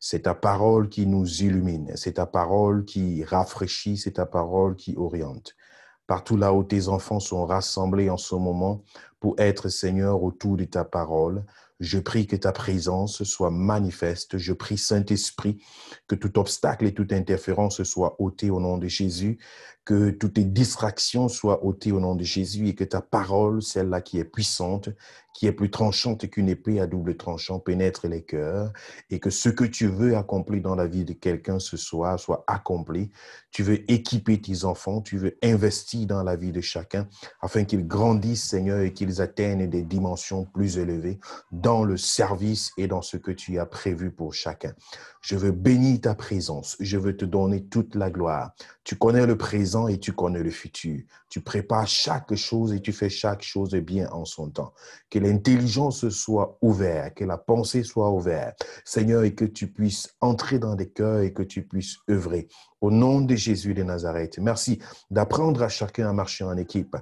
C'est ta parole qui nous illumine. C'est ta parole qui rafraîchit. C'est ta parole qui oriente. Partout là où tes enfants sont rassemblés en ce moment pour être, Seigneur, autour de ta parole, je prie que ta présence soit manifeste. Je prie, Saint-Esprit, que tout obstacle et toute interférence soit ôté au nom de Jésus, que toutes les distractions soient ôtées au nom de Jésus et que ta parole, celle-là qui est puissante, qui est plus tranchante qu'une épée à double tranchant, pénètre les cœurs et que ce que tu veux accomplir dans la vie de quelqu'un ce soir soit accompli. Tu veux équiper tes enfants, tu veux investir dans la vie de chacun afin qu'ils grandissent, Seigneur, et qu'ils atteignent des dimensions plus élevées dans le service et dans ce que tu as prévu pour chacun. Je veux bénir ta présence. Je veux te donner toute la gloire. Tu connais le présent et tu connais le futur. Tu prépares chaque chose et tu fais chaque chose bien en son temps. Que l'intelligence soit ouverte, que la pensée soit ouverte, Seigneur, et que tu puisses entrer dans des cœurs et que tu puisses œuvrer. Au nom de Jésus de Nazareth, merci d'apprendre à chacun à marcher en équipe.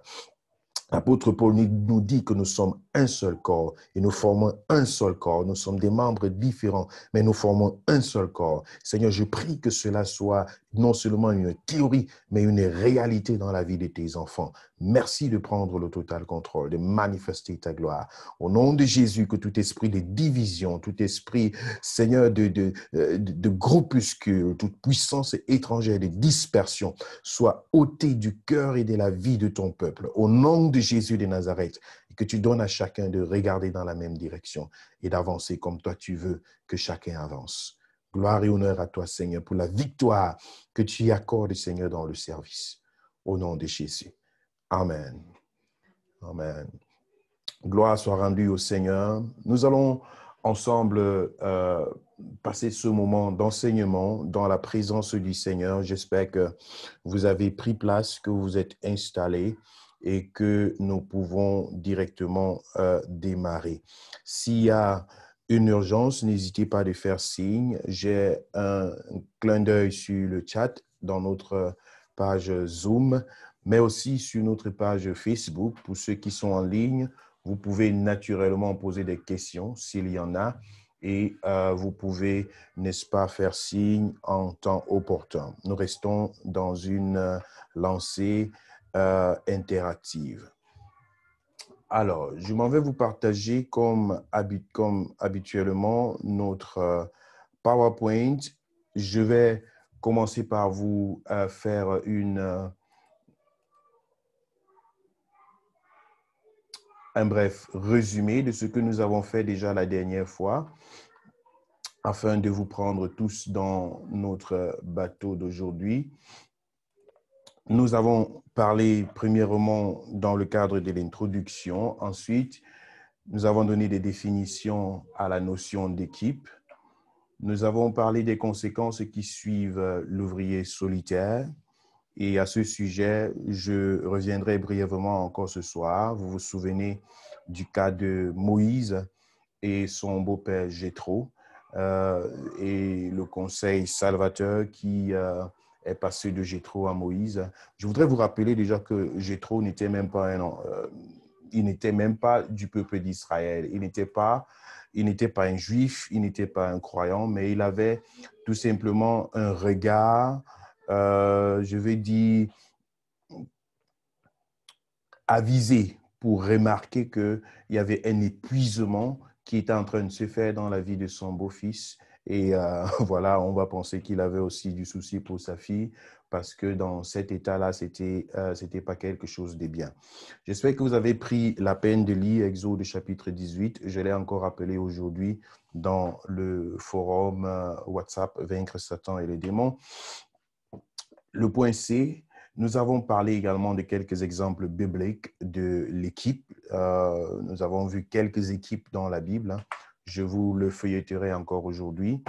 L'apôtre Paul nous dit que nous sommes un seul corps et nous formons un seul corps. Nous sommes des membres différents, mais nous formons un seul corps. Seigneur, je prie que cela soit non seulement une théorie, mais une réalité dans la vie de tes enfants. Merci de prendre le total contrôle, de manifester ta gloire. Au nom de Jésus, que tout esprit de division, tout esprit, Seigneur, de groupuscule, toute puissance étrangère de dispersion soit ôté du cœur et de la vie de ton peuple. Au nom de Jésus de Nazareth, et que tu donnes à chacun de regarder dans la même direction et d'avancer comme toi tu veux que chacun avance. Gloire et honneur à toi, Seigneur, pour la victoire que tu y accordes, Seigneur, dans le service. Au nom de Jésus. Amen. Amen. Gloire soit rendue au Seigneur. Nous allons ensemble passer ce moment d'enseignement dans la présence du Seigneur. J'espère que vous avez pris place, que vous êtes installés et que nous pouvons directement démarrer. S'il y a une urgence, n'hésitez pas à faire signe. J'ai un clin d'œil sur le chat dans notre page Zoom, mais aussi sur notre page Facebook. Pour ceux qui sont en ligne, vous pouvez naturellement poser des questions s'il y en a et vous pouvez, n'est-ce pas, faire signe en temps opportun. Nous restons dans une lancée interactive. Alors, je m'en vais vous partager comme habituellement notre PowerPoint. Je vais commencer par vous faire un bref résumé de ce que nous avons fait déjà la dernière fois, afin de vous prendre tous dans notre bateau d'aujourd'hui. Nous avons parlé premièrement dans le cadre de l'introduction. Ensuite, nous avons donné des définitions à la notion d'équipe. Nous avons parlé des conséquences qui suivent l'ouvrier solitaire. Et à ce sujet, je reviendrai brièvement encore ce soir. Vous vous souvenez du cas de Moïse et son beau-père Jéthro et le conseil salvateur qui est passé de Jéthro à Moïse. Je voudrais vous rappeler déjà que Jéthro n'était même pas il n'était même pas du peuple d'Israël. Il n'était pas un juif, il n'était pas un croyant, mais il avait tout simplement un regard, je vais dire, avisé pour remarquer qu'il y avait un épuisement qui était en train de se faire dans la vie de son beau-fils. Et voilà, on va penser qu'il avait aussi du souci pour sa fille parce que dans cet état-là, c'était pas quelque chose de bien. J'espère que vous avez pris la peine de lire Exode chapitre 18. Je l'ai encore rappelé aujourd'hui dans le forum WhatsApp Vaincre Satan et les démons. Le point C, nous avons parlé également de quelques exemples bibliques de l'équipe. Nous avons vu quelques équipes dans la Bible. Je vous le feuilleterai encore aujourd'hui.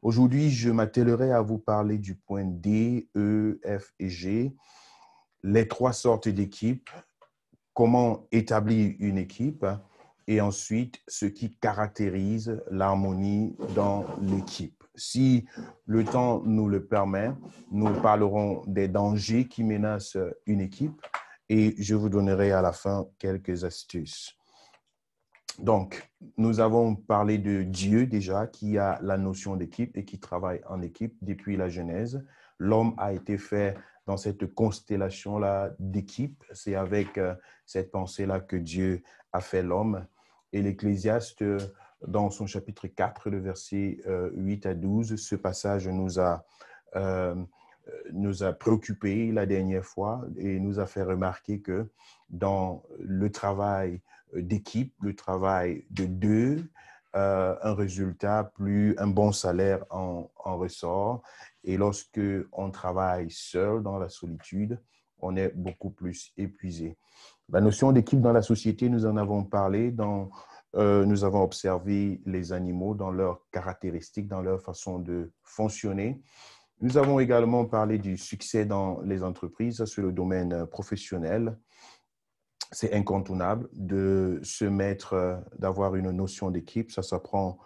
Aujourd'hui, je m'attellerai à vous parler du point D, E, F et G, les trois sortes d'équipes, comment établir une équipe et ensuite ce qui caractérise l'harmonie dans l'équipe. Si le temps nous le permet, nous parlerons des dangers qui menacent une équipe et je vous donnerai à la fin quelques astuces. Donc, nous avons parlé de Dieu déjà, qui a la notion d'équipe et qui travaille en équipe depuis la Genèse. L'homme a été fait dans cette constellation-là d'équipe. C'est avec cette pensée-là que Dieu a fait l'homme. Et l'Ecclésiaste, dans son chapitre 4, le verset 8 à 12, ce passage euh, nous a préoccupés la dernière fois et nous a fait remarquer que dans le travail d'équipe, le travail de deux, un résultat, plus un bon salaire en ressort. Et lorsque on travaille seul dans la solitude, on est beaucoup plus épuisé. La notion d'équipe dans la société, nous en avons parlé nous avons observé les animaux dans leurs caractéristiques, dans leur façon de fonctionner. Nous avons également parlé du succès dans les entreprises sur le domaine professionnel. C'est incontournable de se mettre, d'avoir une notion d'équipe. Ça s'apprend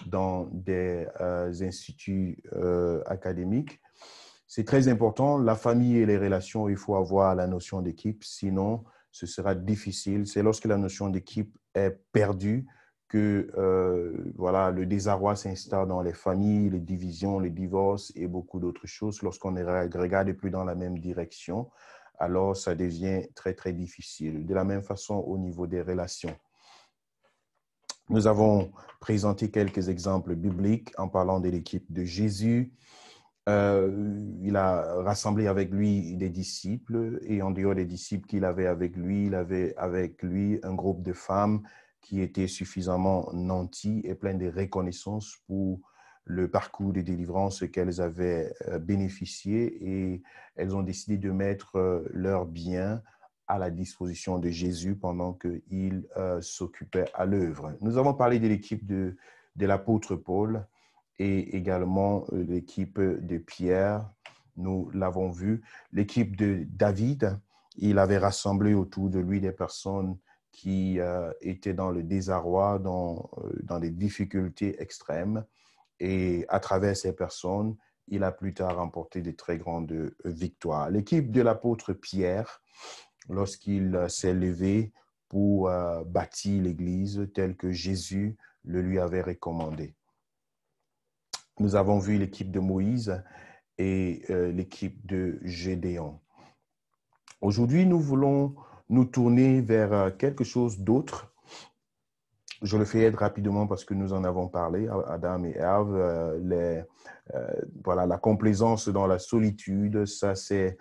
dans des instituts académiques. C'est très important. La famille et les relations, il faut avoir la notion d'équipe. Sinon, ce sera difficile. C'est lorsque la notion d'équipe est perdue que voilà, le désarroi s'installe dans les familles, les divisions, les divorces et beaucoup d'autres choses. Lorsqu'on ne regarde plus dans la même direction, alors ça devient très, très difficile. De la même façon, au niveau des relations. Nous avons présenté quelques exemples bibliques en parlant de l'équipe de Jésus. Il a rassemblé avec lui des disciples et en dehors des disciples qu'il avait avec lui, il avait avec lui un groupe de femmes qui étaient suffisamment nanties et pleines de reconnaissance pour le parcours de délivrance qu'elles avaient bénéficié et elles ont décidé de mettre leurs biens à la disposition de Jésus pendant qu'il s'occupait à l'œuvre. Nous avons parlé de l'équipe de l'apôtre Paul et également l'équipe de Pierre, nous l'avons vu. L'équipe de David, il avait rassemblé autour de lui des personnes qui étaient dans le désarroi, dans des difficultés extrêmes. Et à travers ces personnes, il a plus tard remporté de très grandes victoires. L'équipe de l'apôtre Pierre, lorsqu'il s'est levé pour bâtir l'Église telle que Jésus le lui avait recommandé. Nous avons vu l'équipe de Moïse et l'équipe de Gédéon. Aujourd'hui, nous voulons nous tourner vers quelque chose d'autre. Je le fais rapidement parce que nous en avons parlé, Adam et Ève, voilà, la complaisance dans la solitude, ça c'est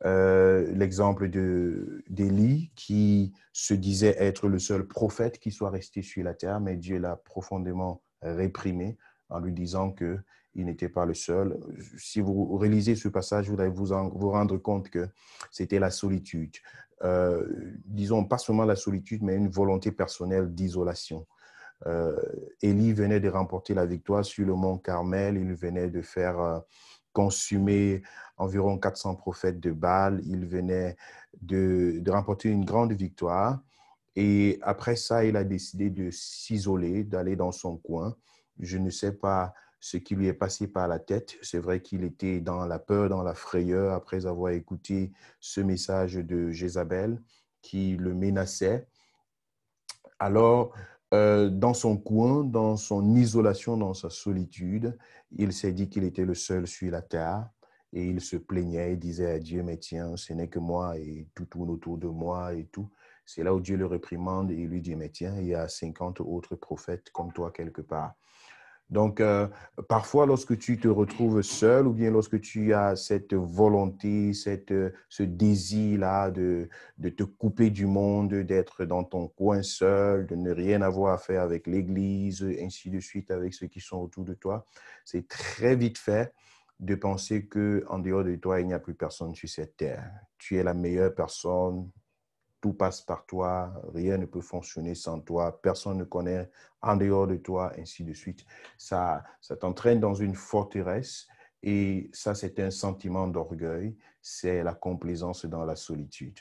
l'exemple d'Élie qui se disait être le seul prophète qui soit resté sur la terre, mais Dieu l'a profondément réprimé en lui disant qu'il n'était pas le seul. Si vous relisez ce passage, vous allez vous rendre compte que c'était la solitude. Disons, pas seulement la solitude, mais une volonté personnelle d'isolation. Élie venait de remporter la victoire sur le mont Carmel, il venait de faire consumer environ 400 prophètes de Baal, il venait de remporter une grande victoire. Et après ça, il a décidé de s'isoler, d'aller dans son coin. Je ne sais pas ce qui lui est passé par la tête. C'est vrai qu'il était dans la peur, dans la frayeur, après avoir écouté ce message de Jézabel qui le menaçait. Alors, dans son coin, dans son isolation, dans sa solitude, il s'est dit qu'il était le seul sur la terre et il se plaignait, il disait à Dieu, mais tiens, ce n'est que moi et tout tourne autour de moi et tout. C'est là où Dieu le réprimande et il lui dit, mais tiens, il y a 50 autres prophètes comme toi quelque part. Donc, parfois, lorsque tu te retrouves seul ou bien lorsque tu as cette volonté, ce désir-là de te couper du monde, d'être dans ton coin seul, de ne rien avoir à faire avec l'Église, ainsi de suite, avec ceux qui sont autour de toi, c'est très vite fait de penser qu'en dehors de toi, il n'y a plus personne sur cette terre. Tu es la meilleure personne. Tout passe par toi, rien ne peut fonctionner sans toi, personne ne connaît en dehors de toi, ainsi de suite. Ça t'entraîne dans une forteresse et ça, c'est un sentiment d'orgueil, c'est la complaisance dans la solitude.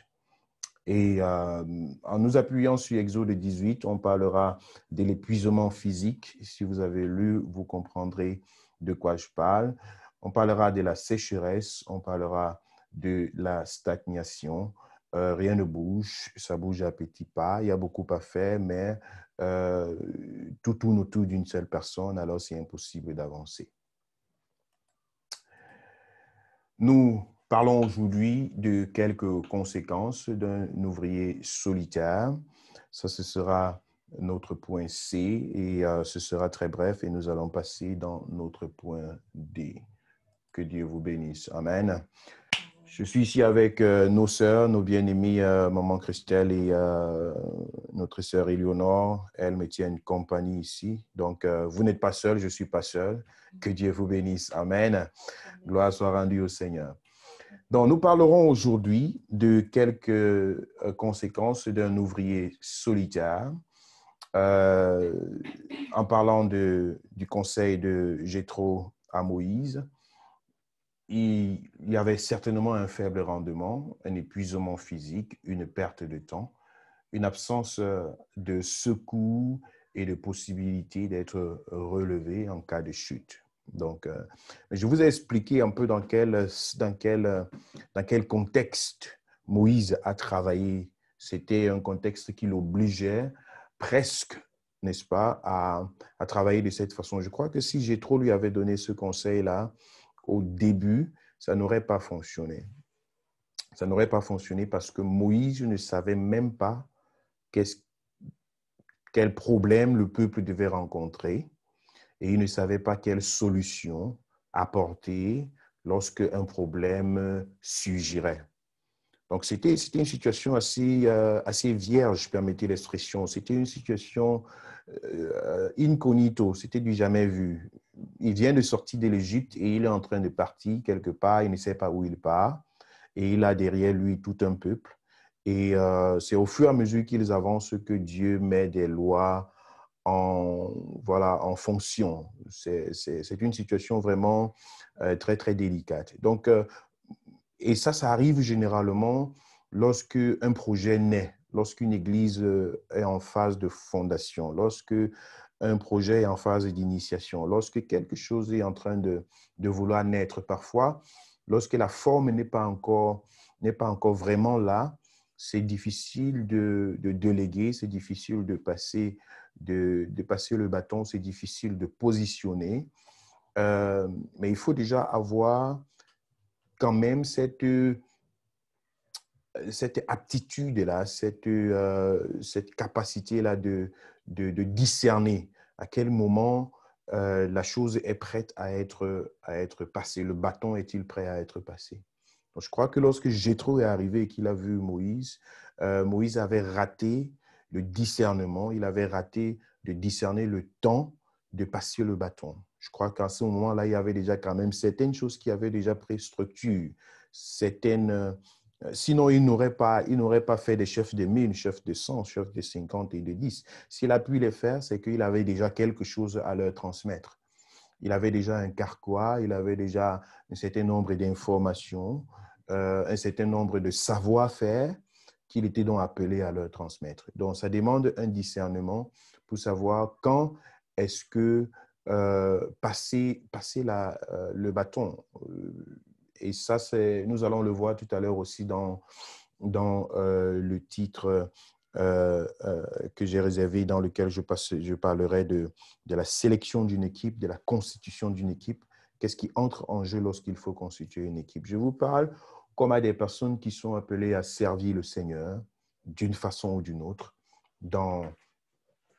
Et en nous appuyant sur Exode 18, on parlera de l'épuisement physique. Si vous avez lu, vous comprendrez de quoi je parle. On parlera de la sécheresse, on parlera de la stagnation. Rien ne bouge, ça bouge à petits pas. Il y a beaucoup à faire, mais tout tourne autour d'une seule personne, alors c'est impossible d'avancer. Nous parlons aujourd'hui de quelques conséquences d'un ouvrier solitaire. Ça, ce sera notre point C et ce sera très bref et nous allons passer dans notre point D. Que Dieu vous bénisse. Amen. Je suis ici avec nos sœurs, nos bien-amies, maman Christelle et notre sœur Éléonore. Elles me tiennent compagnie ici. Donc, vous n'êtes pas seul, je ne suis pas seul. Que Dieu vous bénisse. Amen. Gloire soit rendue au Seigneur. Donc, nous parlerons aujourd'hui de quelques conséquences d'un ouvrier solitaire. En parlant du conseil de Jéthro à Moïse, il y avait certainement un faible rendement, un épuisement physique, une perte de temps, une absence de secours et de possibilité d'être relevé en cas de chute. Donc, je vous ai expliqué un peu dans quel contexte Moïse a travaillé. C'était un contexte qui l'obligeait presque, n'est-ce pas, à travailler de cette façon. Je crois que si Jéthro lui avait donné ce conseil-là au début, ça n'aurait pas fonctionné. Ça n'aurait pas fonctionné parce que Moïse ne savait même pas quel problème le peuple devait rencontrer et il ne savait pas quelle solution apporter lorsque un problème surgirait. Donc, c'était une situation assez vierge, permettez l'expression. C'était une situation incognito, c'était du jamais vu. Il vient de sortir de l'Égypte et il est en train de partir quelque part, il ne sait pas où il part et il a derrière lui tout un peuple. Et c'est au fur et à mesure qu'ils avancent que Dieu met des lois en fonction. C'est une situation vraiment très, très délicate. Donc, et ça arrive généralement lorsque un projet naît, lorsqu'une église est en phase de fondation, lorsque un projet est en phase d'initiation, lorsque quelque chose est en train de vouloir naître. Parfois, lorsque la forme n'est pas encore vraiment là, c'est difficile de déléguer, c'est difficile de passer le bâton, c'est difficile de positionner. Mais il faut déjà avoir quand même cette aptitude-là, cette capacité-là de discerner à quel moment la chose est prête à être passée. Le bâton est-il prêt à être passé? Donc, je crois que lorsque Jéthro est arrivé et qu'il a vu Moïse, Moïse avait raté le discernement, il avait raté de discerner le temps de passer le bâton. Je crois qu'à ce moment-là, il y avait déjà quand même certaines choses qui avaient déjà pris structure, sinon, il n'aurait pas fait des chefs de 1000, chefs de 100, chefs de 50 et de 10. S'il a pu les faire, c'est qu'il avait déjà quelque chose à leur transmettre. Il avait déjà un carquois, il avait déjà un certain nombre d'informations, un certain nombre de savoir-faire qu'il était donc appelé à leur transmettre. Donc, ça demande un discernement pour savoir quand est-ce que passer le bâton. Et ça, nous allons le voir tout à l'heure aussi dans le titre que j'ai réservé, dans lequel je parlerai de la sélection d'une équipe, de la constitution d'une équipe. Qu'est-ce qui entre en jeu lorsqu'il faut constituer une équipe? Je vous parle comme à des personnes qui sont appelées à servir le Seigneur d'une façon ou d'une autre, dans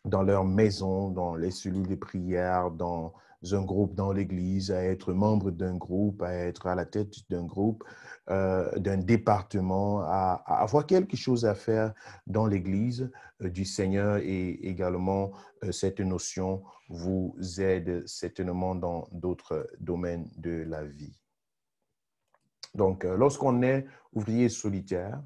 leur maison, dans les cellules de prière, dans un groupe dans l'église, à être membre d'un groupe, à être à la tête d'un groupe, d'un département, à avoir quelque chose à faire dans l'église du Seigneur. Et également, cette notion vous aide certainement dans d'autres domaines de la vie. Donc, lorsqu'on est ouvrier solitaire,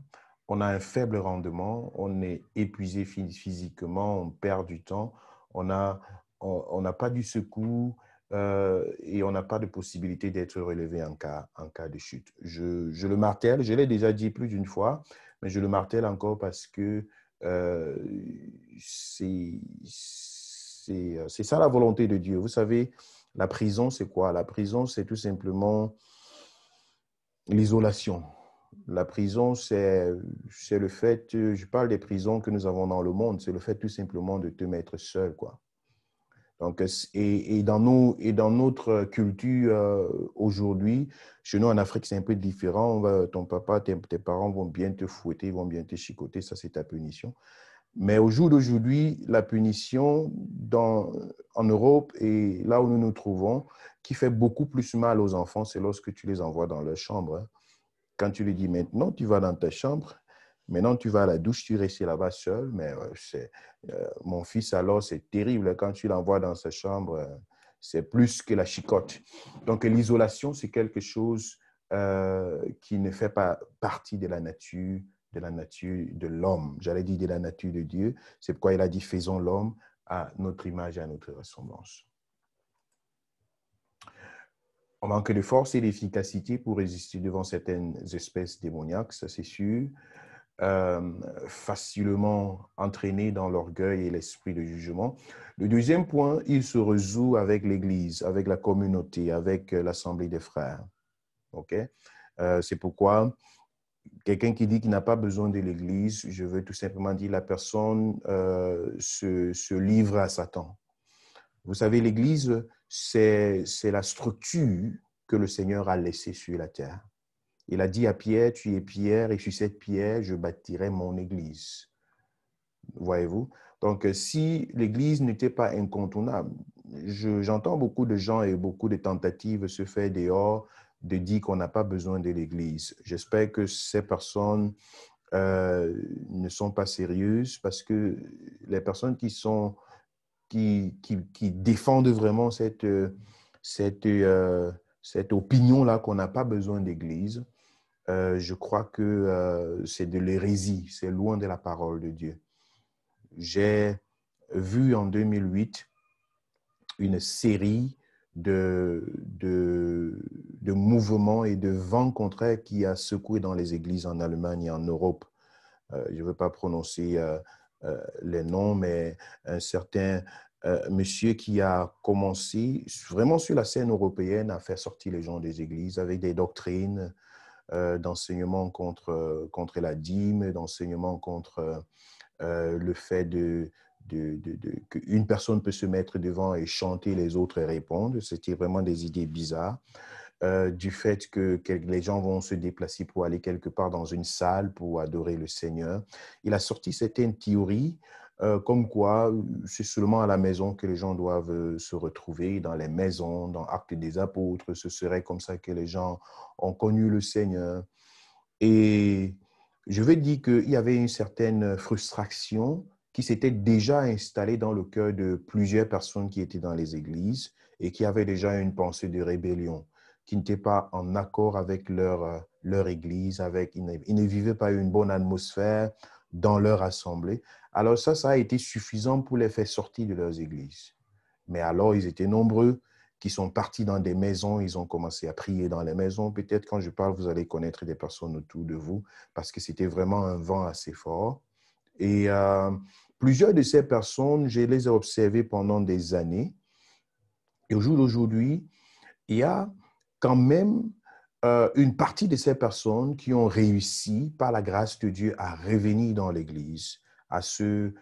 on a un faible rendement, on est épuisé physiquement, on perd du temps, on n'a pas du secours et on n'a pas de possibilité d'être relevé en cas de chute. Je le martèle, je l'ai déjà dit plus d'une fois, mais je le martèle encore parce que c'est ça la volonté de Dieu. Vous savez, la prison, c'est quoi? La prison, c'est tout simplement l'isolation. La prison, c'est le fait, je parle des prisons que nous avons dans le monde, c'est le fait tout simplement de te mettre seul, quoi. Donc, et dans notre culture aujourd'hui, chez nous en Afrique, c'est un peu différent. Ton papa, tes parents vont bien te fouetter, vont bien te chicoter, ça c'est ta punition. Mais au jour d'aujourd'hui, la punition en Europe et là où nous nous trouvons, qui fait beaucoup plus mal aux enfants, c'est lorsque tu les envoies dans leur chambre, hein. Quand tu lui dis maintenant, tu vas dans ta chambre, maintenant tu vas à la douche, tu restes là-bas seul, mais mon fils alors, c'est terrible. Quand tu l'envoies dans sa chambre, c'est plus que la chicotte. Donc l'isolation, c'est quelque chose qui ne fait pas partie de la nature de l'homme. J'allais dire de la nature de Dieu. C'est pourquoi il a dit faisons l'homme à notre image et à notre ressemblance. On manque de force et d'efficacité pour résister devant certaines espèces démoniaques, ça c'est sûr. Facilement entraîné dans l'orgueil et l'esprit de jugement. Le deuxième point, il se résout avec l'Église, avec la communauté, avec l'Assemblée des frères. Okay? C'est pourquoi quelqu'un qui dit qu'il n'a pas besoin de l'Église, je veux tout simplement dire la personne se livre à Satan. Vous savez, l'Église, c'est la structure que le Seigneur a laissée sur la terre. Il a dit à Pierre, tu es Pierre, et sur cette pierre, je bâtirai mon Église. Voyez-vous? Donc, si l'Église n'était pas incontournable, j'entends beaucoup de gens et beaucoup de tentatives se faire dehors de dire qu'on n'a pas besoin de l'Église. J'espère que ces personnes ne sont pas sérieuses parce que les personnes qui défendent vraiment cette, cette opinion-là qu'on n'a pas besoin d'Église, je crois que c'est de l'hérésie, c'est loin de la parole de Dieu. J'ai vu en 2008 une série de mouvements et de vents contraires qui a secoué dans les églises en Allemagne et en Europe. Je ne veux pas prononcer les noms, mais un certain monsieur qui a commencé vraiment sur la scène européenne à faire sortir les gens des églises avec des doctrines d'enseignement contre la dîme, d'enseignement contre le fait qu'une personne peut se mettre devant et chanter, les autres répondent. C'était vraiment des idées bizarres. Du fait que les gens vont se déplacer pour aller quelque part dans une salle pour adorer le Seigneur. Il a sorti certaines théories comme quoi c'est seulement à la maison que les gens doivent se retrouver, dans les maisons, dans Actes des Apôtres. Ce serait comme ça que les gens ont connu le Seigneur. Et je veux dire qu'il y avait une certaine frustration qui s'était déjà installée dans le cœur de plusieurs personnes qui étaient dans les églises et qui avaient déjà une pensée de rébellion, qui n'étaient pas en accord avec leur église, ils ne vivaient pas une bonne atmosphère dans leur assemblée. Alors ça a été suffisant pour les faire sortir de leurs églises. Mais alors, ils étaient nombreux qui sont partis dans des maisons, ils ont commencé à prier dans les maisons. Peut-être quand je parle, vous allez connaître des personnes autour de vous parce que c'était vraiment un vent assez fort. Et plusieurs de ces personnes, je les ai observées pendant des années. Et au jour d'aujourd'hui, il y a quand même une partie de ces personnes qui ont réussi, par la grâce de Dieu, à revenir dans l'Église, à se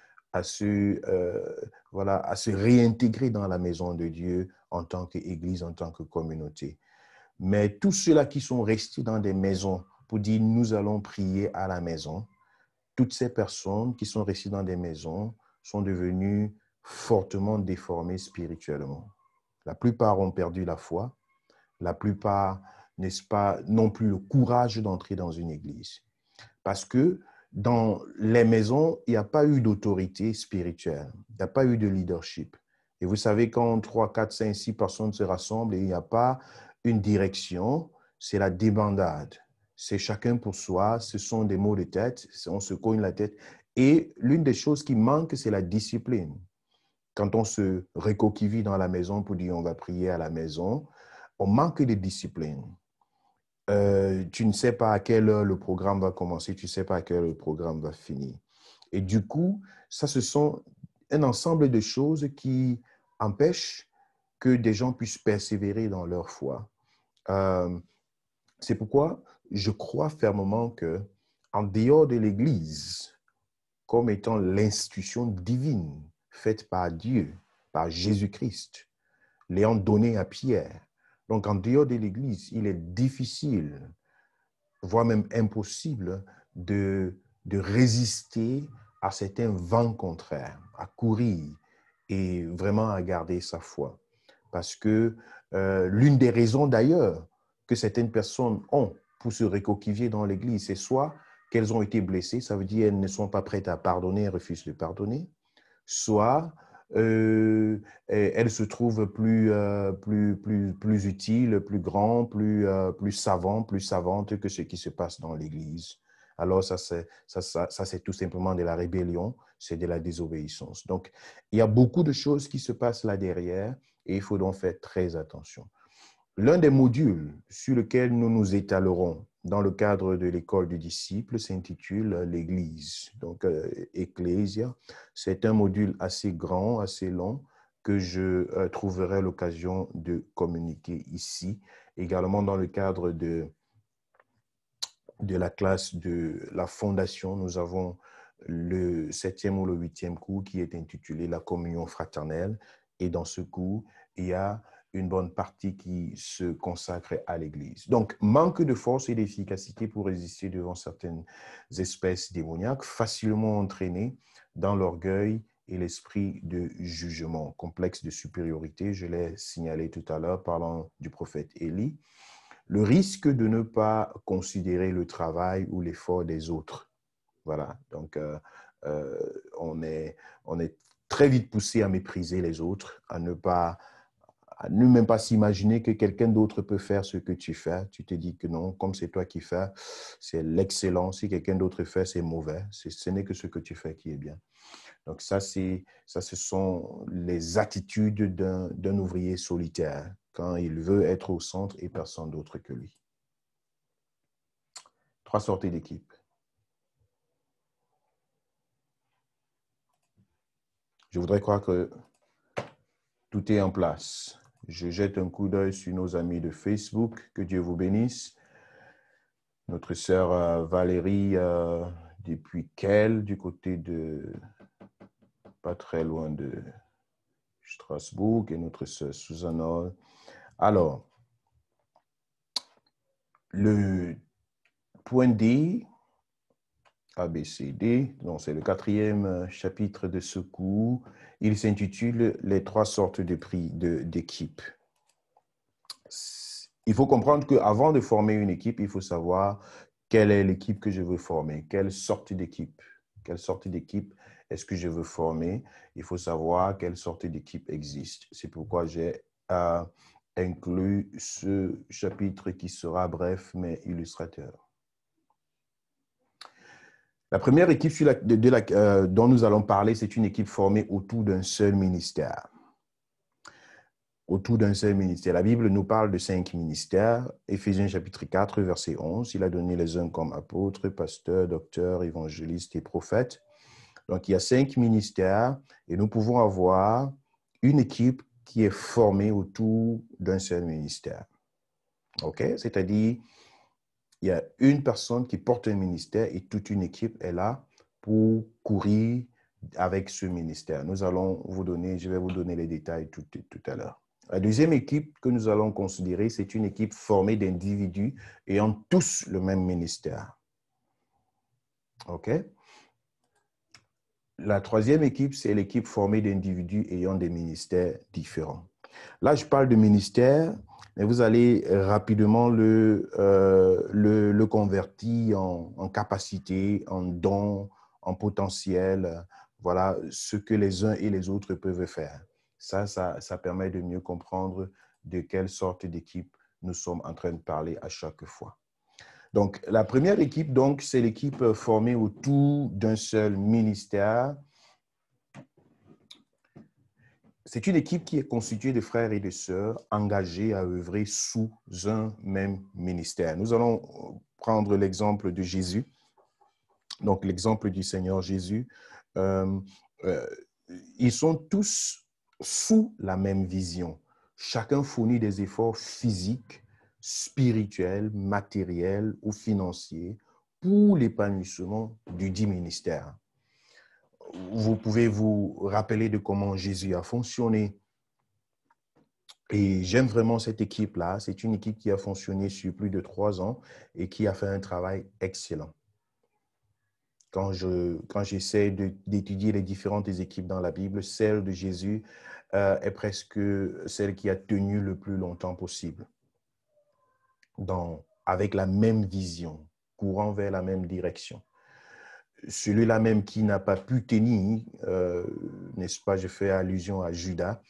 réintégrer dans la maison de Dieu en tant qu'Église, en tant que communauté. Mais tous ceux-là qui sont restés dans des maisons pour dire nous allons prier à la maison, toutes ces personnes qui sont restées dans des maisons sont devenues fortement déformées spirituellement. La plupart ont perdu la foi. La plupart, n'est-ce pas, n'ont plus le courage d'entrer dans une église. Parce que dans les maisons, il n'y a pas eu d'autorité spirituelle. Il n'y a pas eu de leadership. Et vous savez, quand 3, 4, 5, 6 personnes se rassemblent et il n'y a pas une direction, c'est la débandade. C'est chacun pour soi, ce sont des maux de tête, on se cogne la tête. Et l'une des choses qui manque, c'est la discipline. Quand on se recoquille dans la maison pour dire on va prier à la maison, on manque de discipline. Tu ne sais pas à quelle heure le programme va commencer, tu ne sais pas à quelle heure le programme va finir. Et du coup, ça, ce sont un ensemble de choses qui empêchent que des gens puissent persévérer dans leur foi. C'est pourquoi je crois fermement que en dehors de l'Église, comme étant l'institution divine faite par Dieu, par Jésus-Christ, l'ayant donné à Pierre. Donc, en dehors de l'Église, il est difficile, voire même impossible, de résister à certains vents contraires, à courir et vraiment à garder sa foi. Parce que l'une des raisons d'ailleurs que certaines personnes ont pour se recoquiller dans l'Église, c'est soit qu'elles ont été blessées, ça veut dire qu'elles ne sont pas prêtes à pardonner, elles refusent de pardonner, soit elles se trouvent plus utiles, plus grands, plus savants, plus savantes que ce qui se passe dans l'Église. Alors ça, c'est tout simplement de la rébellion, c'est de la désobéissance. Donc, il y a beaucoup de choses qui se passent là derrière et il faut donc faire très attention. L'un des modules sur lequel nous nous étalerons dans le cadre de l'école du disciple s'intitule l'Église. Donc, Ecclesia, c'est un module assez grand, assez long, que je trouverai l'occasion de communiquer ici. Également dans le cadre de la classe de la fondation, nous avons le 7e ou le 8e cours qui est intitulé la communion fraternelle. Et dans ce cours, il y a une bonne partie qui se consacre à l'Église. Donc, manque de force et d'efficacité pour résister devant certaines espèces démoniaques, facilement entraînées dans l'orgueil et l'esprit de jugement, complexe de supériorité, je l'ai signalé tout à l'heure parlant du prophète Élie, le risque de ne pas considérer le travail ou l'effort des autres. Voilà, donc on est très vite poussé à mépriser les autres, à ne même pas s'imaginer que quelqu'un d'autre peut faire ce que tu fais. Tu te dis que non, comme c'est toi qui fais, c'est l'excellent. Si quelqu'un d'autre fait, c'est mauvais. Ce n'est que ce que tu fais qui est bien. Donc ça, ce sont les attitudes d'un ouvrier solitaire quand il veut être au centre et personne d'autre que lui. 3 sorties d'équipe. Je voudrais croire que tout est en place. Je jette un coup d'œil sur nos amis de Facebook. Que Dieu vous bénisse. Notre sœur Valérie, depuis Kehl, du côté de, pas très loin de Strasbourg, et notre sœur Susanna. Alors, le point D, ABCD, donc c'est le 4e chapitre de ce cours. Il s'intitule « Les 3 sortes d'équipes ». Il faut comprendre qu'avant de former une équipe, il faut savoir quelle est l'équipe que je veux former, quelle sorte d'équipe est-ce que je veux former. Il faut savoir quelle sorte d'équipe existe. C'est pourquoi j'ai inclus ce chapitre qui sera bref mais illustrateur. La première équipe dont nous allons parler, c'est une équipe formée autour d'un seul ministère. Autour d'un seul ministère. La Bible nous parle de 5 ministères. Éphésiens chapitre 4, verset 11. Il a donné les uns comme apôtres, pasteurs, docteurs, évangélistes et prophètes. Donc, il y a 5 ministères et nous pouvons avoir une équipe qui est formée autour d'un seul ministère. OK? C'est-à-dire, il y a une personne qui porte un ministère et toute une équipe est là pour courir avec ce ministère. Je vais vous donner les détails tout à l'heure. La deuxième équipe que nous allons considérer, c'est une équipe formée d'individus ayant tous le même ministère. OK? La troisième équipe, c'est l'équipe formée d'individus ayant des ministères différents. Là, je parle de ministère, mais vous allez rapidement le convertir en capacité, en don, en potentiel. Voilà ce que les uns et les autres peuvent faire. Ça permet de mieux comprendre de quelle sorte d'équipe nous sommes en train de parler à chaque fois. Donc, la première équipe, donc, c'est l'équipe formée autour d'un seul ministère. C'est une équipe qui est constituée de frères et de sœurs engagés à œuvrer sous un même ministère. Nous allons prendre l'exemple de Jésus, donc l'exemple du Seigneur Jésus. Ils sont tous sous la même vision. Chacun fournit des efforts physiques spirituel, matériel ou financier pour l'épanouissement du dit ministère. Vous pouvez vous rappeler de comment Jésus a fonctionné. Et j'aime vraiment cette équipe-là. C'est une équipe qui a fonctionné sur plus de 3 ans et qui a fait un travail excellent. Quand j'essaie d'étudier les différentes équipes dans la Bible, celle de Jésus est presque celle qui a tenu le plus longtemps possible, avec la même vision, courant vers la même direction. Celui-là même qui n'a pas pu tenir, n'est-ce pas, je fais allusion à Judas,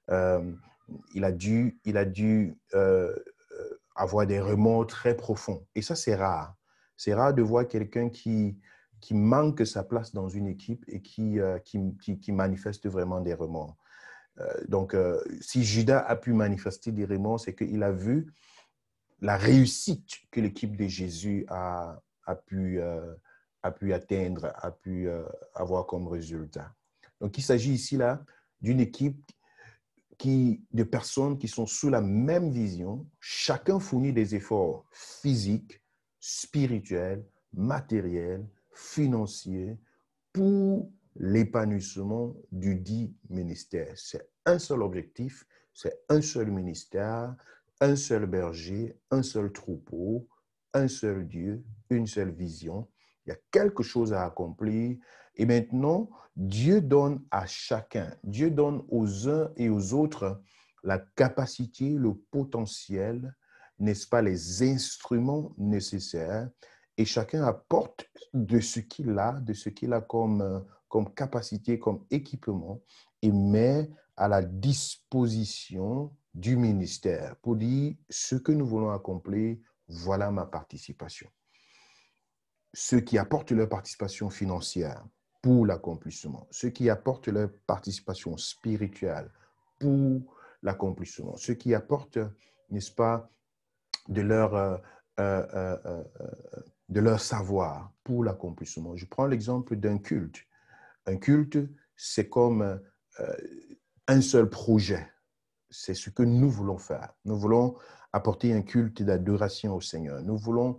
il a dû avoir des remords très profonds. Et ça, c'est rare. C'est rare de voir quelqu'un qui manque sa place dans une équipe et qui manifeste vraiment des remords. Donc, si Judas a pu manifester des remords, c'est qu'il a vu la réussite que l'équipe de Jésus a pu atteindre, a pu avoir comme résultat. Donc, il s'agit ici là d'une équipe de personnes qui sont sous la même vision. Chacun fournit des efforts physiques, spirituels, matériels, financiers pour l'épanouissement du dit ministère. C'est un seul objectif, c'est un seul ministère, un seul berger, un seul troupeau, un seul Dieu, une seule vision. Il y a quelque chose à accomplir. Et maintenant, Dieu donne à chacun, Dieu donne aux uns et aux autres la capacité, le potentiel, n'est-ce pas, les instruments nécessaires. Et chacun apporte de ce qu'il a comme capacité, comme équipement, et met à la disposition du ministère pour dire ce que nous voulons accomplir, voilà ma participation. Ceux qui apportent leur participation financière pour l'accomplissement, ceux qui apportent leur participation spirituelle pour l'accomplissement, ceux qui apportent, n'est-ce pas, de leur savoir pour l'accomplissement. Je prends l'exemple d'un culte. Un culte, c'est comme un seul projet. C'est ce que nous voulons faire. Nous voulons apporter un culte d'adoration au Seigneur. Nous voulons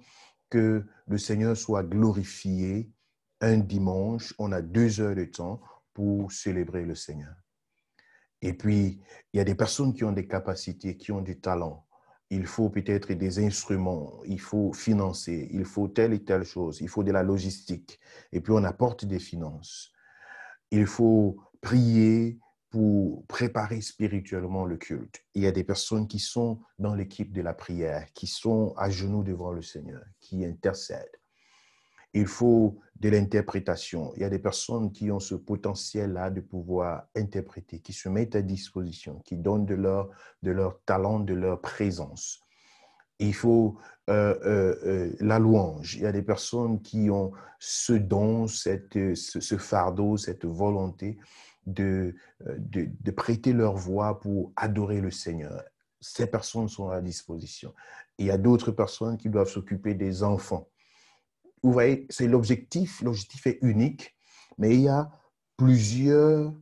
que le Seigneur soit glorifié un dimanche. On a 2 heures de temps pour célébrer le Seigneur. Et puis, il y a des personnes qui ont des capacités, qui ont du talent. Il faut peut-être des instruments, il faut financer, il faut telle et telle chose, il faut de la logistique. Et puis, on apporte des finances. Il faut prier pour préparer spirituellement le culte. Il y a des personnes qui sont dans l'équipe de la prière, qui sont à genoux devant le Seigneur, qui intercèdent. Il faut de l'interprétation. Il y a des personnes qui ont ce potentiel-là de pouvoir interpréter, qui se mettent à disposition, qui donnent de leur talent, de leur présence. Il faut la louange. Il y a des personnes qui ont ce don, ce fardeau, cette volonté de prêter leur voix pour adorer le Seigneur. Ces personnes sont à disposition. Il y a d'autres personnes qui doivent s'occuper des enfants. Vous voyez, c'est l'objectif. L'objectif est unique, mais il y a plusieurs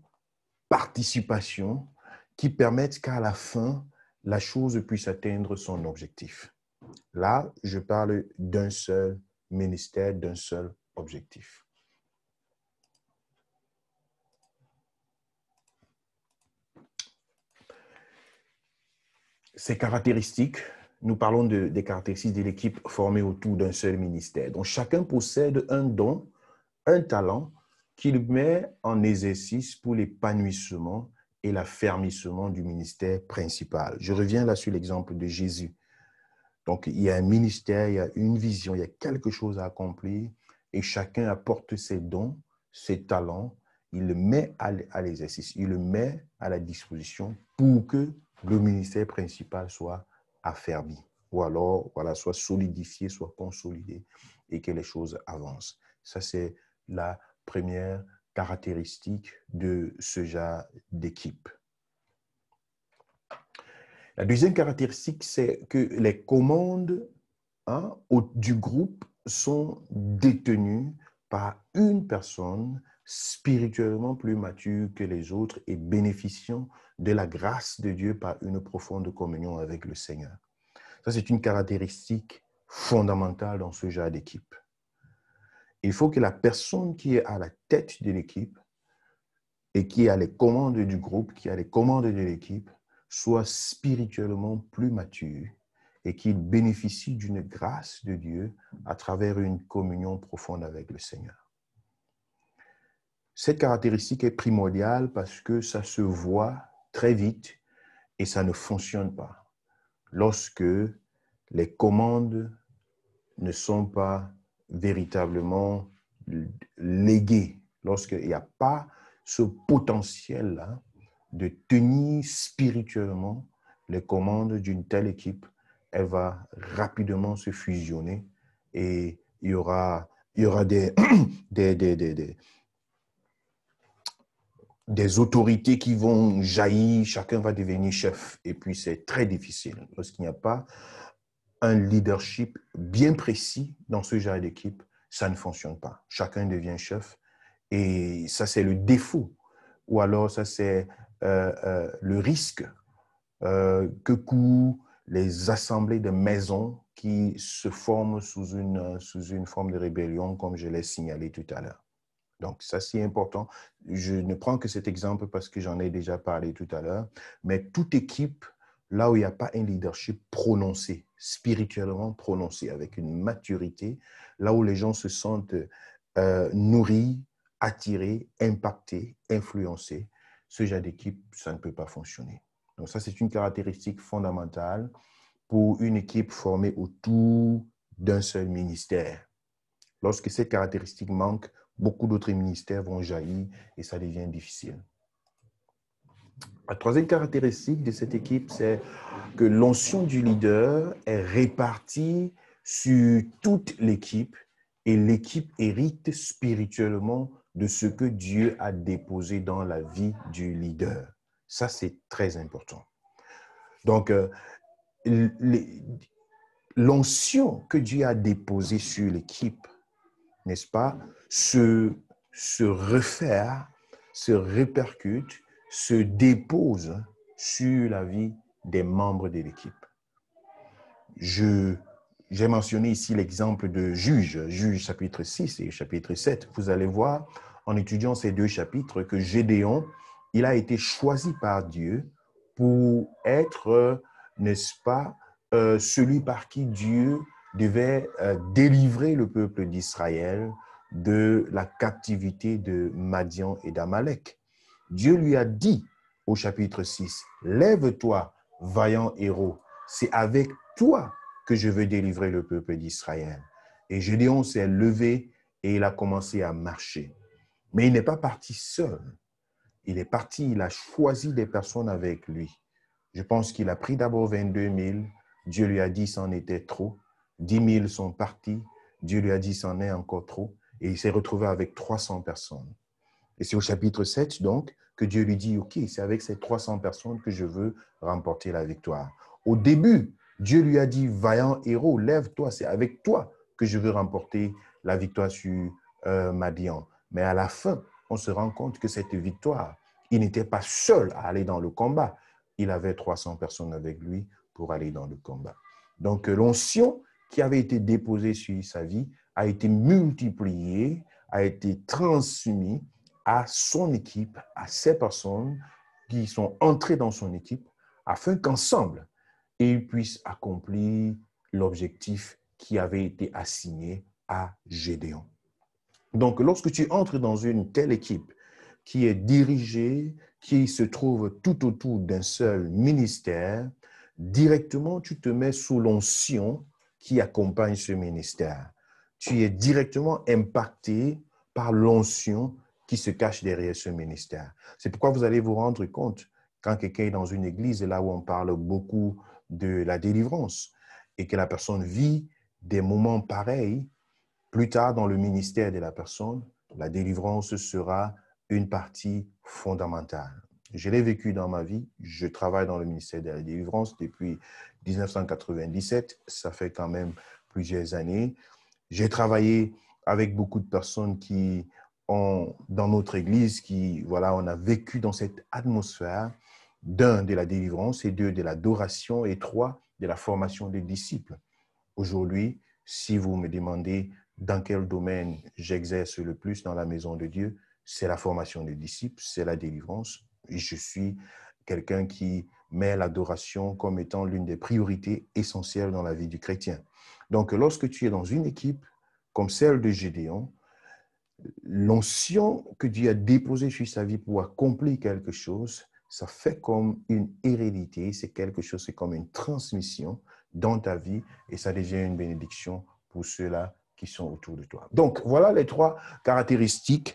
participations qui permettent qu'à la fin, la chose puisse atteindre son objectif. Là, je parle d'un seul ministère, d'un seul objectif. Ces caractéristiques, nous parlons des caractéristiques de l'équipe formée autour d'un seul ministère. Donc, chacun possède un don, un talent qu'il met en exercice pour l'épanouissement et l'affermissement du ministère principal. Je reviens là sur l'exemple de Jésus. Donc, il y a un ministère, il y a une vision, il y a quelque chose à accomplir et chacun apporte ses dons, ses talents, il le met à l'exercice, il le met à la disposition pour que le ministère principal soit affermi ou alors voilà, soit solidifié, soit consolidé et que les choses avancent. Ça, c'est la première caractéristique de ce genre d'équipe. La deuxième caractéristique, c'est que les commandes du groupe sont détenues par une personne spirituellement plus mature que les autres et bénéficiant de la grâce de Dieu par une profonde communion avec le Seigneur. Ça, c'est une caractéristique fondamentale dans ce genre d'équipe. Il faut que la personne qui est à la tête de l'équipe et qui a les commandes du groupe, qui a les commandes de l'équipe, soit spirituellement plus mature et qu'il bénéficie d'une grâce de Dieu à travers une communion profonde avec le Seigneur. Cette caractéristique est primordiale parce que ça se voit très vite et ça ne fonctionne pas lorsque les commandes ne sont pas véritablement léguées, lorsqu'il n'y a pas ce potentiel-là de tenir spirituellement les commandes d'une telle équipe, elle va rapidement se fusionner et il y aura des, des autorités qui vont jaillir, chacun va devenir chef. Et puis, c'est très difficile lorsqu'il n'y a pas un leadership bien précis dans ce genre d'équipe, ça ne fonctionne pas. Chacun devient chef et ça, c'est le défaut. Ou alors, ça, c'est le risque que courent les assemblées de maisons qui se forment sous une forme de rébellion, comme je l'ai signalé tout à l'heure. Donc, ça, c'est important. Je ne prends que cet exemple parce que j'en ai déjà parlé tout à l'heure, mais toute équipe, là où il n'y a pas un leadership prononcé, spirituellement prononcé, avec une maturité, là où les gens se sentent nourris, attirés, impactés, influencés, ce genre d'équipe, ça ne peut pas fonctionner. Donc, ça, c'est une caractéristique fondamentale pour une équipe formée autour d'un seul ministère. Lorsque cette caractéristique manque, beaucoup d'autres ministères vont jaillir et ça devient difficile. La troisième caractéristique de cette équipe, c'est que l'onction du leader est répartie sur toute l'équipe et l'équipe hérite spirituellement de ce que Dieu a déposé dans la vie du leader. Ça, c'est très important. Donc, l'onction que Dieu a déposée sur l'équipe, n'est-ce pas, se refaire, se répercute, se dépose sur la vie des membres de l'équipe. J'ai mentionné ici l'exemple de Juge chapitre 6 et chapitre 7. Vous allez voir, en étudiant ces deux chapitres, que Gédéon, il a été choisi par Dieu pour être, n'est-ce pas, celui par qui Dieu devait délivrer le peuple d'Israël de la captivité de Madian et d'Amalek. Dieu lui a dit au chapitre 6, « Lève-toi, vaillant héros, c'est avec toi que je veux délivrer le peuple d'Israël. » Et Gédéon s'est levé et il a commencé à marcher. Mais il n'est pas parti seul. Il est parti, il a choisi des personnes avec lui. Je pense qu'il a pris d'abord 22 000. Dieu lui a dit c'en était trop. 10 000 sont partis. Dieu lui a dit c'en est encore trop. Et il s'est retrouvé avec 300 personnes. Et c'est au chapitre 7, donc, que Dieu lui dit, OK, c'est avec ces 300 personnes que je veux remporter la victoire. Au début, Dieu lui a dit, vaillant héros, lève-toi, c'est avec toi que je veux remporter la victoire sur Madian. Mais à la fin, on se rend compte que cette victoire, il n'était pas seul à aller dans le combat. Il avait 300 personnes avec lui pour aller dans le combat. Donc, l'onction qui avait été déposée sur sa vie a été multipliée, a été transmise à son équipe, à ces personnes qui sont entrées dans son équipe, afin qu'ensemble, ils puissent accomplir l'objectif qui avait été assigné à Gédéon. Donc, lorsque tu entres dans une telle équipe qui est dirigée, qui se trouve tout autour d'un seul ministère, directement, tu te mets sous l'onction qui accompagne ce ministère. Tu es directement impacté par l'onction qui se cache derrière ce ministère. C'est pourquoi vous allez vous rendre compte, quand quelqu'un est dans une église, là où on parle beaucoup de la délivrance, et que la personne vit des moments pareils, plus tard dans le ministère de la personne, la délivrance sera une partie fondamentale. Je l'ai vécu dans ma vie. Je travaille dans le ministère de la délivrance depuis 1997. Ça fait quand même plusieurs années. J'ai travaillé avec beaucoup de personnes qui ont, dans notre église, voilà, on a vécu dans cette atmosphère, d'un, de la délivrance, et deux, de l'adoration, et trois, de la formation des disciples. Aujourd'hui, si vous me demandez dans quel domaine j'exerce le plus dans la maison de Dieu, c'est la formation des disciples, c'est la délivrance. Et je suis quelqu'un qui met l'adoration comme étant l'une des priorités essentielles dans la vie du chrétien. Donc, lorsque tu es dans une équipe comme celle de Gédéon, l'onction que Dieu a déposée sur sa vie pour accomplir quelque chose, ça fait comme une hérédité, c'est quelque chose, c'est comme une transmission dans ta vie et ça devient une bénédiction pour ceux-là qui sont autour de toi. Donc, voilà les trois caractéristiques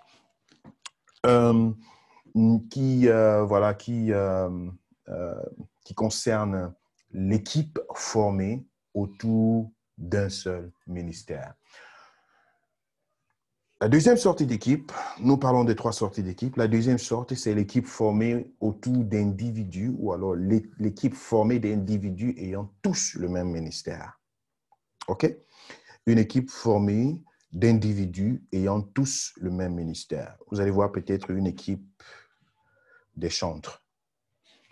qui concernent l'équipe formée autour d'un seul ministère. La deuxième sorte d'équipe, nous parlons de trois sortes d'équipes. La deuxième sorte, c'est l'équipe formée autour d'individus ou alors l'équipe formée d'individus ayant tous le même ministère. OK? Une équipe formée d'individus ayant tous le même ministère. Vous allez voir peut-être une équipe des chantres.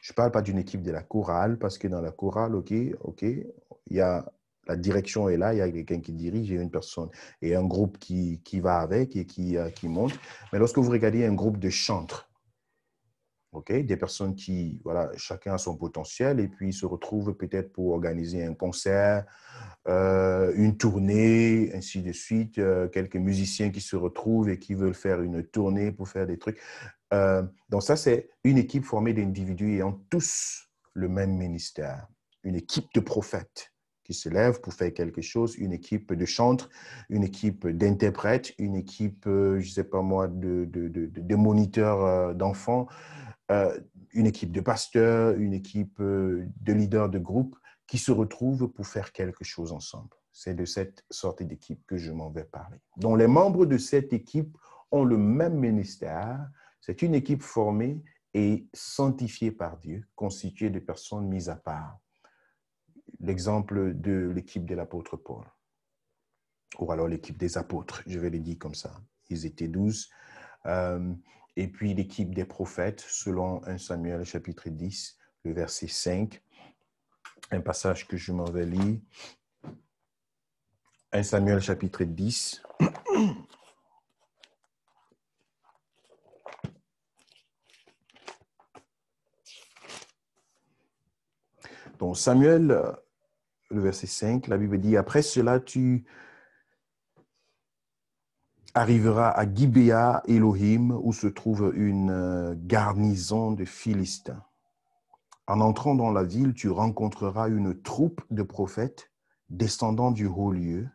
Je ne parle pas d'une équipe de la chorale parce que dans la chorale, OK, il y a la direction est là, il y a quelqu'un qui dirige et une personne et un groupe qui va avec et qui monte. Mais lorsque vous regardez un groupe de chantres, okay, des personnes qui, voilà, chacun a son potentiel et puis se retrouvent peut-être pour organiser un concert, une tournée, ainsi de suite, quelques musiciens qui se retrouvent et qui veulent faire une tournée pour faire des trucs. Donc ça, c'est une équipe formée d'individus ayant tous le même ministère. Une équipe de prophètes qui se lèvent pour faire quelque chose, une équipe de chantres, une équipe d'interprètes, une équipe, je ne sais pas moi, de moniteurs d'enfants, une équipe de pasteurs, une équipe de leaders de groupe qui se retrouvent pour faire quelque chose ensemble. C'est de cette sorte d'équipe que je m'en vais parler. Donc, les membres de cette équipe ont le même ministère. C'est une équipe formée et sanctifiée par Dieu, constituée de personnes mises à part. L'exemple de l'équipe de l'apôtre Paul, ou alors l'équipe des apôtres, je vais les dire comme ça. Ils étaient 12. Et puis l'équipe des prophètes, selon 1 Samuel chapitre 10, le verset 5, un passage que je m'en vais lire. 1 Samuel chapitre 10. Donc Samuel, le verset 5, la Bible dit, « Après cela, tu arriveras à Gibéa Elohim, où se trouve une garnison de Philistins. En entrant dans la ville, tu rencontreras une troupe de prophètes descendant du haut lieu,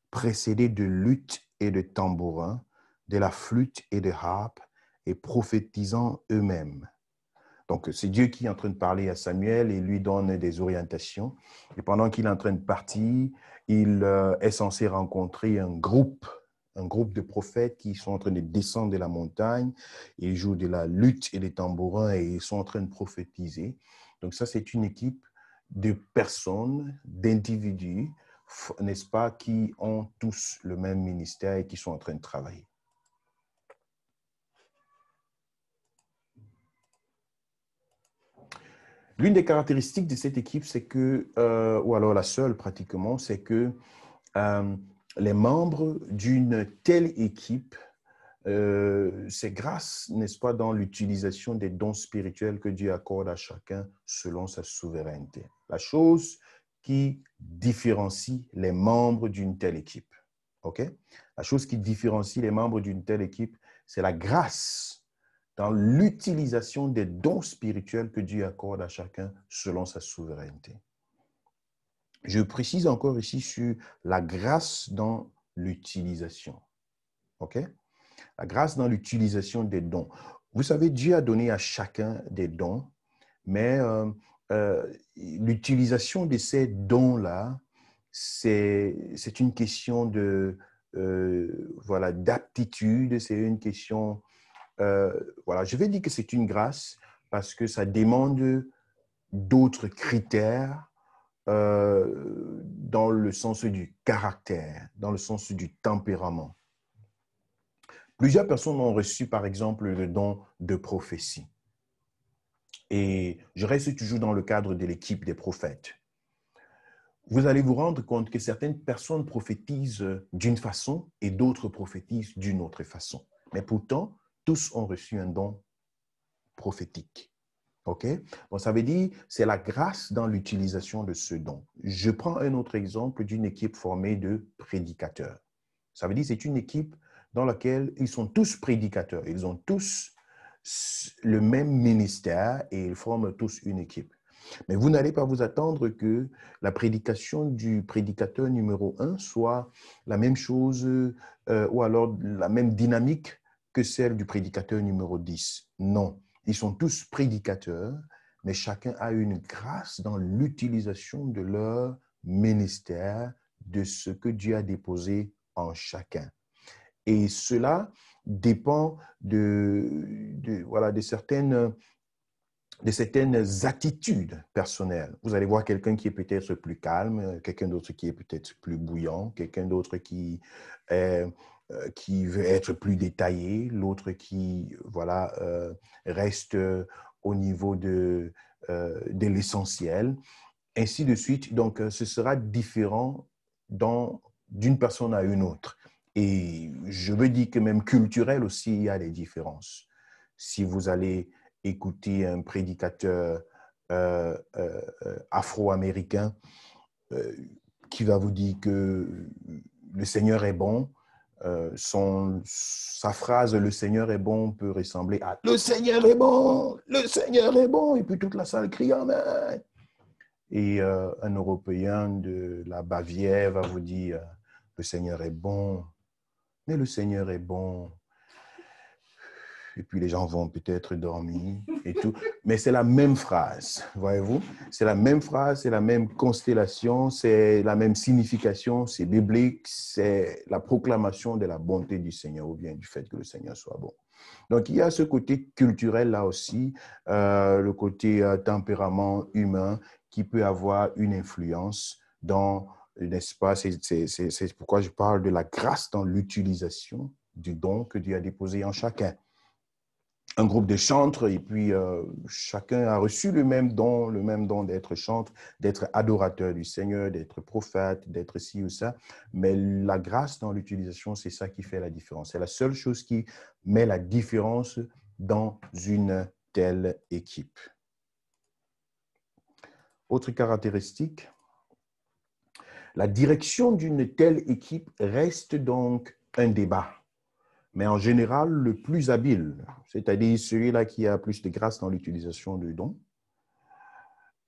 précédés de luth et de tambourins, de la flûte et de harpe, et prophétisant eux-mêmes. » Donc, c'est Dieu qui est en train de parler à Samuel et lui donne des orientations. Et pendant qu'il est en train de partir, il est censé rencontrer un groupe de prophètes qui sont en train de descendre de la montagne. Ils jouent de la luth et des tambourins et ils sont en train de prophétiser. Donc, ça, c'est une équipe de personnes, d'individus, n'est-ce pas, qui ont tous le même ministère et qui sont en train de travailler. L'une des caractéristiques de cette équipe, c'est que, ou alors la seule pratiquement, c'est que les membres d'une telle équipe, c'est grâce, n'est-ce pas, dans l'utilisation des dons spirituels que Dieu accorde à chacun selon sa souveraineté. La chose qui différencie les membres d'une telle équipe, ok? La chose qui différencie les membres d'une telle équipe, c'est la grâce dans l'utilisation des dons spirituels que Dieu accorde à chacun selon sa souveraineté. Je précise encore ici sur la grâce dans l'utilisation. OK? La grâce dans l'utilisation des dons. Vous savez, Dieu a donné à chacun des dons, mais l'utilisation de ces dons-là, c'est une question de, voilà, d'aptitude, c'est une question... voilà, je vais dire que c'est une grâce parce que ça demande d'autres critères dans le sens du caractère, dans le sens du tempérament. Plusieurs personnes ont reçu, par exemple, le don de prophétie. Et je reste toujours dans le cadre de l'équipe des prophètes. vous allez vous rendre compte que certaines personnes prophétisent d'une façon et d'autres prophétisent d'une autre façon. Mais pourtant, tous ont reçu un don prophétique. OK? Bon, ça veut dire c'est la grâce dans l'utilisation de ce don. Je prends un autre exemple d'une équipe formée de prédicateurs. Ça veut dire c'est une équipe dans laquelle ils sont tous prédicateurs. Ils ont tous le même ministère et ils forment tous une équipe. Mais vous n'allez pas vous attendre que la prédication du prédicateur numéro 1 soit la même chose ou alors la même dynamique que celle du prédicateur numéro 10. Non, ils sont tous prédicateurs, mais chacun a une grâce dans l'utilisation de leur ministère, de ce que Dieu a déposé en chacun. Et cela dépend voilà, de certaines attitudes personnelles. Vous allez voir quelqu'un qui est peut-être plus calme, quelqu'un d'autre qui est peut-être plus bouillant, quelqu'un d'autre qui veut être plus détaillé, l'autre qui voilà, reste au niveau de l'essentiel, ainsi de suite. Donc, ce sera différent d'une personne à une autre. Et je veux dire que même culturel aussi, il y a des différences. Si vous allez écouter un prédicateur afro-américain qui va vous dire que le Seigneur est bon, sa phrase « le Seigneur est bon » peut ressembler à « le Seigneur est bon, le Seigneur est bon » et puis toute la salle crie « Amen ». Et un Européen de la Bavière va vous dire « le Seigneur est bon, mais le Seigneur est bon ». Et puis les gens vont peut-être dormir et tout. Mais c'est la même phrase, voyez-vous? C'est la même phrase, c'est la même constellation, c'est la même signification, c'est biblique, c'est la proclamation de la bonté du Seigneur ou bien du fait que le Seigneur soit bon. Donc, il y a ce côté culturel là aussi, le côté tempérament humain qui peut avoir une influence dans, n'est-ce pas, c'est pourquoi je parle de la grâce dans l'utilisation du don que Dieu a déposé en chacun. Un groupe de chantres et puis chacun a reçu le même don d'être chantre, d'être adorateur du Seigneur, d'être prophète, d'être ci ou ça. Mais la grâce dans l'utilisation, c'est ça qui fait la différence. C'est la seule chose qui met la différence dans une telle équipe. Autre caractéristique, la direction d'une telle équipe reste donc un débat. Mais en général, le plus habile, c'est-à-dire celui-là qui a plus de grâce dans l'utilisation du don,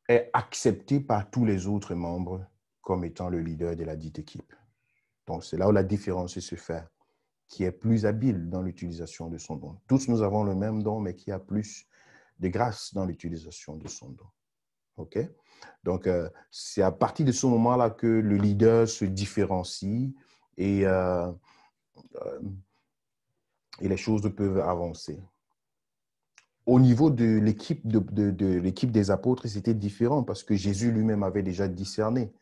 est accepté par tous les autres membres comme étant le leader de la dite équipe. Donc, c'est là où la différence se fait, qui est plus habile dans l'utilisation de son don. Tous nous avons le même don, mais qui a plus de grâce dans l'utilisation de son don. OK? Donc, c'est à partir de ce moment-là que le leader se différencie et les choses peuvent avancer. Au niveau de l'équipe l'équipe des apôtres, c'était différent parce que Jésus lui-même avait déjà discerné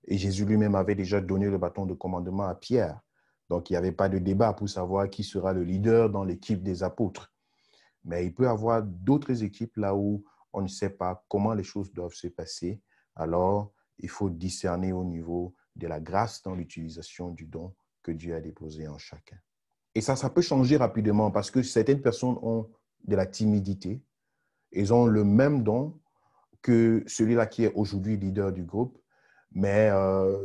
et Jésus lui-même avait déjà donné le bâton de commandement à Pierre. Donc, il n'y avait pas de débat pour savoir qui sera le leader dans l'équipe des apôtres. Mais il peut y avoir d'autres équipes là où on ne sait pas comment les choses doivent se passer. Alors, il faut discerner au niveau de la grâce dans l'utilisation du don que Dieu a déposé en chacun. Et ça peut changer rapidement parce que certaines personnes ont de la timidité. Ils ont le même don que celui-là qui est aujourd'hui leader du groupe, mais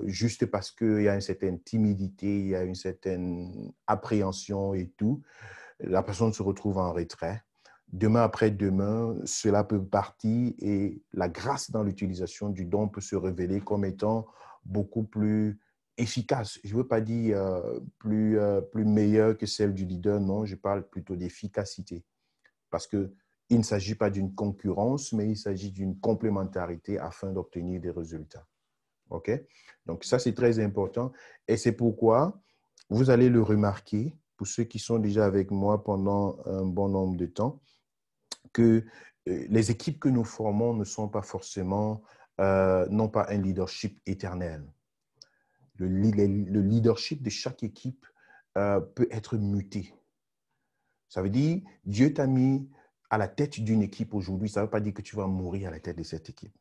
juste parce qu'il y a une certaine timidité, il y a une certaine appréhension et tout, la personne se retrouve en retrait. Demain après demain, cela peut partir et la grâce dans l'utilisation du don peut se révéler comme étant beaucoup plus efficace. Je ne veux pas dire plus meilleure que celle du leader, non, je parle plutôt d'efficacité. Parce qu'il ne s'agit pas d'une concurrence, mais il s'agit d'une complémentarité afin d'obtenir des résultats. OK? Donc, ça, c'est très important. Et c'est pourquoi vous allez le remarquer, pour ceux qui sont déjà avec moi pendant un bon nombre de temps, que les équipes que nous formons ne sont pas forcément, n'ont pas un leadership éternel. Le leadership de chaque équipe peut être muté. Ça veut dire, Dieu t'a mis à la tête d'une équipe aujourd'hui, ça ne veut pas dire que tu vas mourir à la tête de cette équipe.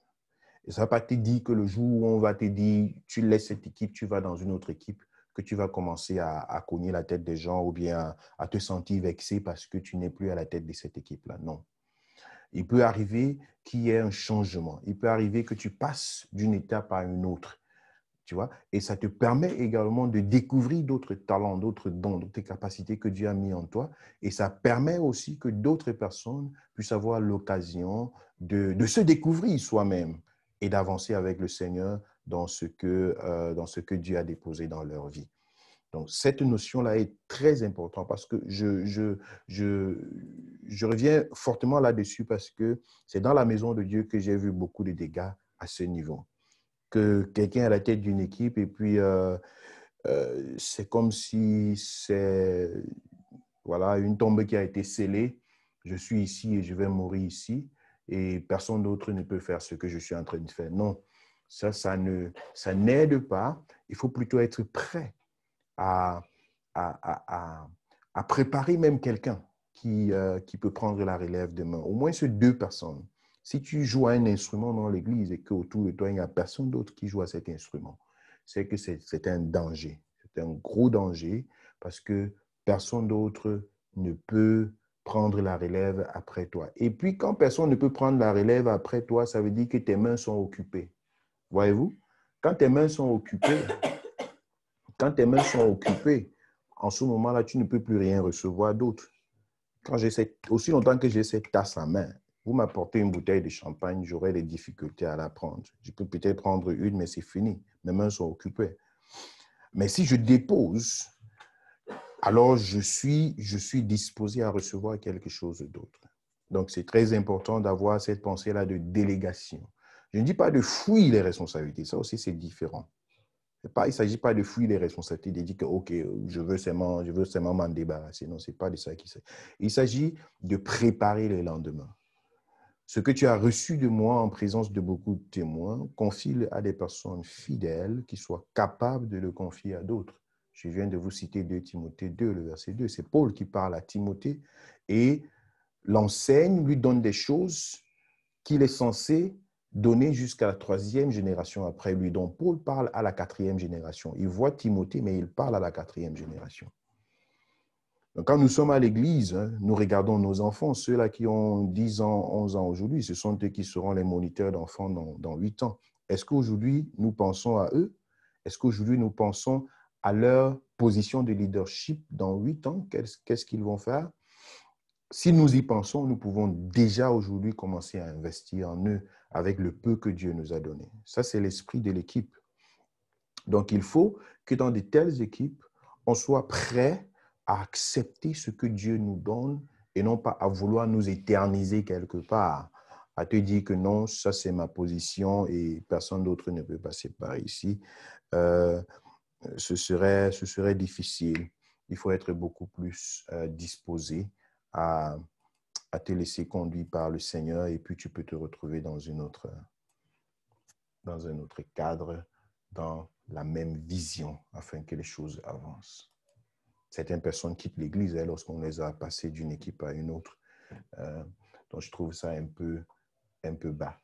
Et ça ne va pas te dire que le jour où on va te dire, tu laisses cette équipe, tu vas dans une autre équipe, que tu vas commencer à cogner la tête des gens ou bien à te sentir vexé parce que tu n'es plus à la tête de cette équipe-là. Non. Il peut arriver qu'il y ait un changement. Il peut arriver que tu passes d'une étape à une autre. Tu vois? Et ça te permet également de découvrir d'autres talents, d'autres dons, d'autres capacités que Dieu a mis en toi. Et ça permet aussi que d'autres personnes puissent avoir l'occasion de se découvrir soi-même et d'avancer avec le Seigneur dans ce que Dieu a déposé dans leur vie. Donc, cette notion-là est très importante parce que je reviens fortement là-dessus parce que c'est dans la maison de Dieu que j'ai vu beaucoup de dégâts à ce niveau. Que quelqu'un est à la tête d'une équipe et puis c'est comme si c'est voilà, une tombe qui a été scellée. Je suis ici et je vais mourir ici et personne d'autre ne peut faire ce que je suis en train de faire. Non, ça n'aide pas. Il faut plutôt être prêt à, à préparer même quelqu'un qui peut prendre la relève demain. Au moins ces deux personnes. Si tu joues à un instrument dans l'église et qu'autour de toi, il n'y a personne d'autre qui joue à cet instrument, c'est que c'est un danger. C'est un gros danger parce que personne d'autre ne peut prendre la relève après toi. Et puis, quand personne ne peut prendre la relève après toi, ça veut dire que tes mains sont occupées. Voyez-vous? Quand tes mains sont occupées, quand tes mains sont occupées, en ce moment-là, tu ne peux plus rien recevoir d'autre. Aussi longtemps que j'ai cette tasse en main, vous m'apportez une bouteille de champagne, j'aurai des difficultés à la prendre. Je peux peut-être prendre une, mais c'est fini. Mes mains sont occupées. Mais si je dépose, alors je suis disposé à recevoir quelque chose d'autre. Donc, c'est très important d'avoir cette pensée-là de délégation. Je ne dis pas de fuir les responsabilités, ça aussi c'est différent. Il ne s'agit pas de fuir les responsabilités, de dire que, OK, je veux seulement m'en débarrasser. Non, ce n'est pas de ça qu'il s'agit. Il s'agit de préparer le lendemain. Ce que tu as reçu de moi en présence de beaucoup de témoins, confie-le à des personnes fidèles qui soient capables de le confier à d'autres. Je viens de vous citer 2 Timothée 2, le verset 2. C'est Paul qui parle à Timothée et l'enseigne, lui donne des choses qu'il est censé donner jusqu'à la 3e génération après lui. Donc, Paul parle à la 4e génération. Il voit Timothée, mais il parle à la 4e génération. Donc, quand nous sommes à l'église, nous regardons nos enfants, ceux-là qui ont 10 ans, 11 ans aujourd'hui, ce sont eux qui seront les moniteurs d'enfants dans 8 ans. Est-ce qu'aujourd'hui, nous pensons à eux? Est-ce qu'aujourd'hui, nous pensons à leur position de leadership dans 8 ans? Qu'est-ce qu'ils vont faire? Si nous y pensons, nous pouvons déjà aujourd'hui commencer à investir en eux avec le peu que Dieu nous a donné. Ça, c'est l'esprit de l'équipe. Donc, il faut que dans de telles équipes, on soit prêt à accepter ce que Dieu nous donne et non pas à vouloir nous éterniser quelque part, à te dire que non, ça c'est ma position et personne d'autre ne peut passer par ici. Ce serait difficile. Il faut être beaucoup plus disposé à te laisser conduire par le Seigneur et puis tu peux te retrouver dans un autre cadre, dans la même vision afin que les choses avancent. Certaines personnes quittent l'Église lorsqu'on les a passées d'une équipe à une autre. Donc, je trouve ça un peu bas.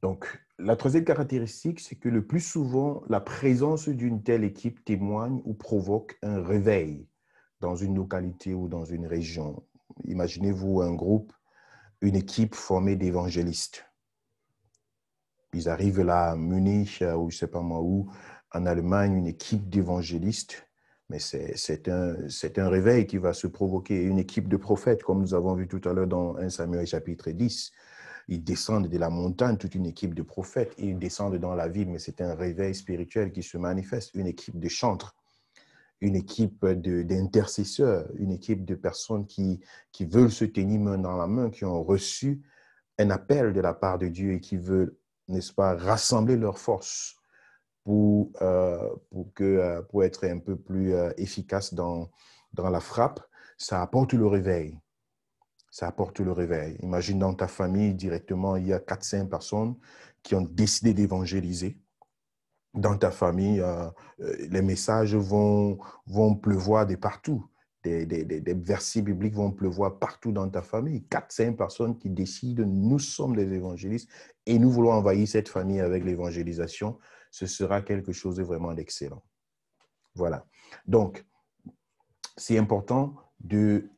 Donc, la troisième caractéristique, c'est que le plus souvent, la présence d'une telle équipe témoigne ou provoque un réveil dans une localité ou dans une région. Imaginez-vous un groupe, une équipe formée d'évangélistes. Ils arrivent là à Munich ou je ne sais pas moi où, en Allemagne, une équipe d'évangélistes. Mais c'est un réveil qui va se provoquer. Une équipe de prophètes, comme nous avons vu tout à l'heure dans 1 Samuel chapitre 10. Ils descendent de la montagne, toute une équipe de prophètes. Ils descendent dans la ville, mais c'est un réveil spirituel qui se manifeste. Une équipe de chantres, une équipe d'intercesseurs, une équipe de personnes qui veulent se tenir main dans la main, qui ont reçu un appel de la part de Dieu et qui veulent, n'est-ce pas, rassembler leurs forces pour être un peu plus efficace dans la frappe. Ça apporte le réveil. Ça apporte le réveil. Imagine dans ta famille, directement, il y a 4-5 personnes qui ont décidé d'évangéliser. Dans ta famille, les messages vont pleuvoir de partout. Des versets bibliques vont pleuvoir partout dans ta famille. 4-5 personnes qui décident, nous sommes des évangélistes et nous voulons envahir cette famille avec l'évangélisation, ce sera quelque chose de vraiment d'excellent. Voilà. Donc, c'est important de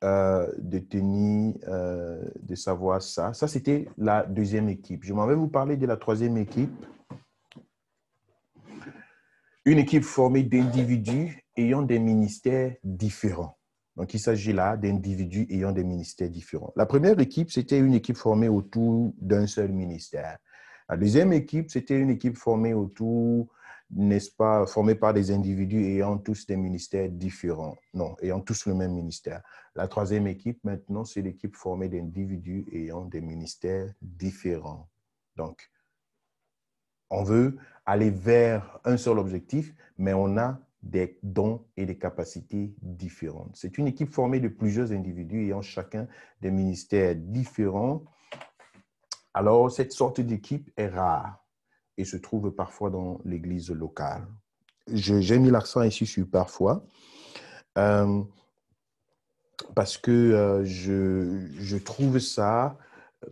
tenir, de savoir ça. Ça, c'était la deuxième équipe. Je m'en vais vous parler de la troisième équipe. Une équipe formée d'individus ayant des ministères différents. Donc, il s'agit là d'individus ayant des ministères différents. La première équipe, c'était une équipe formée autour d'un seul ministère. La deuxième équipe, c'était une équipe formée autour, n'est-ce pas, formée par des individus ayant tous des ministères différents. Non, ayant tous le même ministère. La troisième équipe, maintenant, c'est l'équipe formée d'individus ayant des ministères différents. Donc, on veut aller vers un seul objectif, mais on a des dons et des capacités différentes. C'est une équipe formée de plusieurs individus ayant chacun des ministères différents. Alors, cette sorte d'équipe est rare et se trouve parfois dans l'Église locale. J'ai mis l'accent ici sur parfois, parce que je trouve ça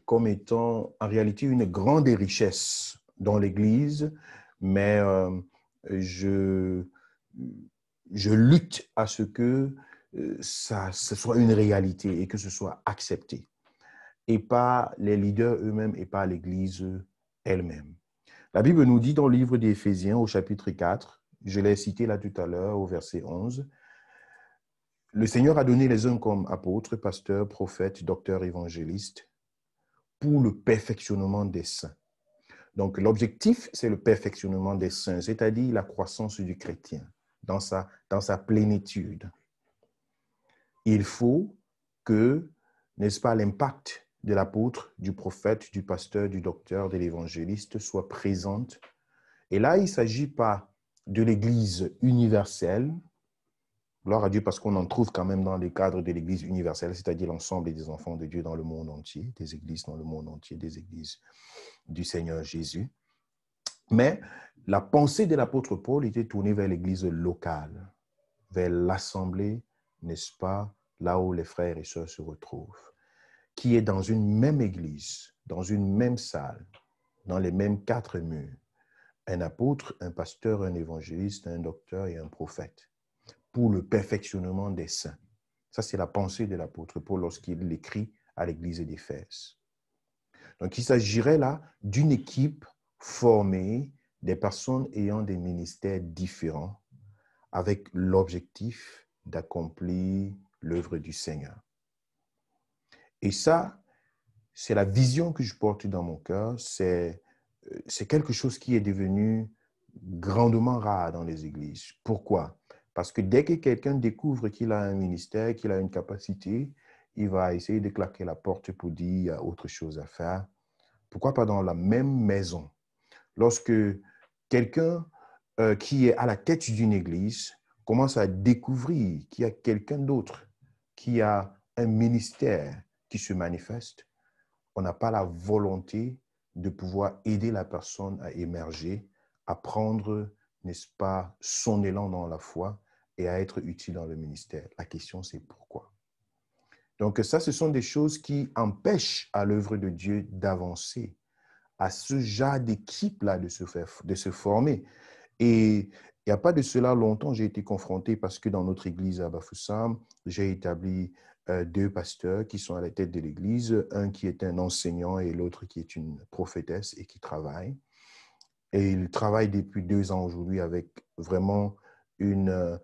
comme étant en réalité une grande richesse dans l'Église, mais je lutte à ce que ce soit une réalité et que ce soit accepté, et pas les leaders eux-mêmes et pas l'Église elle-même. La Bible nous dit dans le livre d'Éphésiens au chapitre 4, je l'ai cité là tout à l'heure au verset 11, « Le Seigneur a donné les uns comme apôtres, pasteurs, prophètes, docteurs, évangélistes, pour le perfectionnement des saints. » Donc, l'objectif, c'est le perfectionnement des saints, c'est-à-dire la croissance du chrétien dans sa plénitude. Il faut que, n'est-ce pas, l'impact de l'apôtre, du prophète, du pasteur, du docteur, de l'évangéliste soit présente. Et là, il ne s'agit pas de l'Église universelle, gloire à Dieu, parce qu'on en trouve quand même dans les cadres de l'Église universelle, c'est-à-dire l'ensemble des enfants de Dieu dans le monde entier, des églises dans le monde entier, des églises du Seigneur Jésus. Mais la pensée de l'apôtre Paul était tournée vers l'Église locale, vers l'assemblée, n'est-ce pas, là où les frères et sœurs se retrouvent, qui est dans une même église, dans une même salle, dans les mêmes quatre murs. Un apôtre, un pasteur, un évangéliste, un docteur et un prophète, pour le perfectionnement des saints. Ça, c'est la pensée de l'apôtre Paul lorsqu'il écrit à l'église d'Éphèse. Donc, il s'agirait là d'une équipe formée des personnes ayant des ministères différents avec l'objectif d'accomplir l'œuvre du Seigneur. Et ça, c'est la vision que je porte dans mon cœur. C'est quelque chose qui est devenu grandement rare dans les églises. Pourquoi? Parce que dès que quelqu'un découvre qu'il a un ministère, qu'il a une capacité, il va essayer de claquer la porte pour dire qu'il y a autre chose à faire. Pourquoi pas dans la même maison? Lorsque quelqu'un qui est à la tête d'une église commence à découvrir qu'il y a quelqu'un d'autre qui a un ministère qui se manifeste, on n'a pas la volonté de pouvoir aider la personne à émerger, à prendre, n'est-ce pas, son élan dans la foi et à être utile dans le ministère. La question, c'est pourquoi? Donc ça, ce sont des choses qui empêchent à l'œuvre de Dieu d'avancer, à ce genre d'équipe-là de se former. Et il n'y a pas de cela longtemps, j'ai été confronté parce que dans notre église à Bafoussam, j'ai établi deux pasteurs qui sont à la tête de l'église, un qui est un enseignant et l'autre qui est une prophétesse et qui travaille. Et ils travaillent depuis 2 ans aujourd'hui avec vraiment une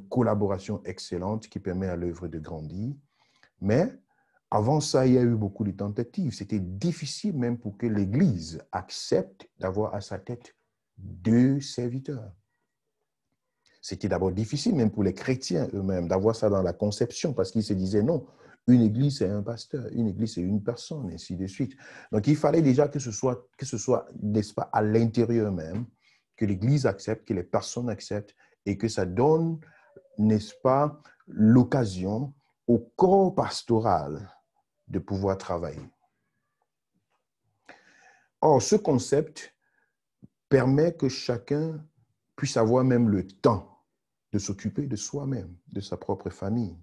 collaboration excellente qui permet à l'œuvre de grandir. Mais avant ça, il y a eu beaucoup de tentatives. C'était difficile même pour que l'Église accepte d'avoir à sa tête 2 serviteurs. C'était d'abord difficile même pour les chrétiens eux-mêmes d'avoir ça dans la conception parce qu'ils se disaient non, une église c'est un pasteur, une église c'est une personne, et ainsi de suite. Donc il fallait déjà que ce soit, n'est-ce pas, à l'intérieur même, que l'église accepte, que les personnes acceptent et que ça donne, n'est-ce pas, l'occasion au corps pastoral de pouvoir travailler. Or, ce concept permet que chacun puisse avoir même le temps de s'occuper de soi-même, de sa propre famille.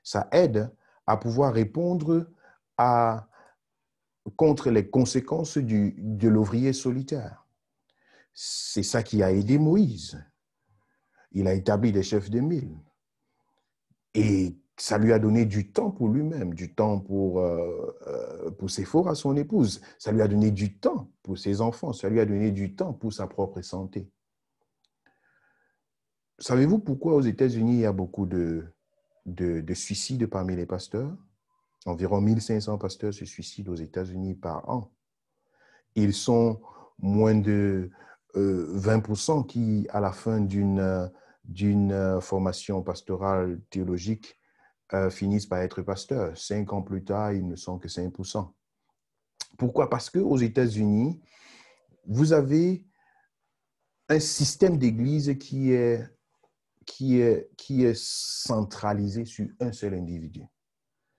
Ça aide à pouvoir répondre à contre les conséquences de l'ouvrier solitaire. C'est ça qui a aidé Moïse. Il a établi des chefs de mille. Et ça lui a donné du temps pour lui-même, du temps pour Séphora, son épouse. Ça lui a donné du temps pour ses enfants. Ça lui a donné du temps pour sa propre santé. Savez-vous pourquoi aux États-Unis, il y a beaucoup de suicides parmi les pasteurs? Environ 1500 pasteurs se suicident aux États-Unis par an. Ils sont moins de 20% qui, à la fin d'une formation pastorale théologique, finissent par être pasteurs. 5 ans plus tard, ils ne sont que 5%. Pourquoi? Parce qu'aux États-Unis, vous avez un système d'église qui est centralisé sur un seul individu.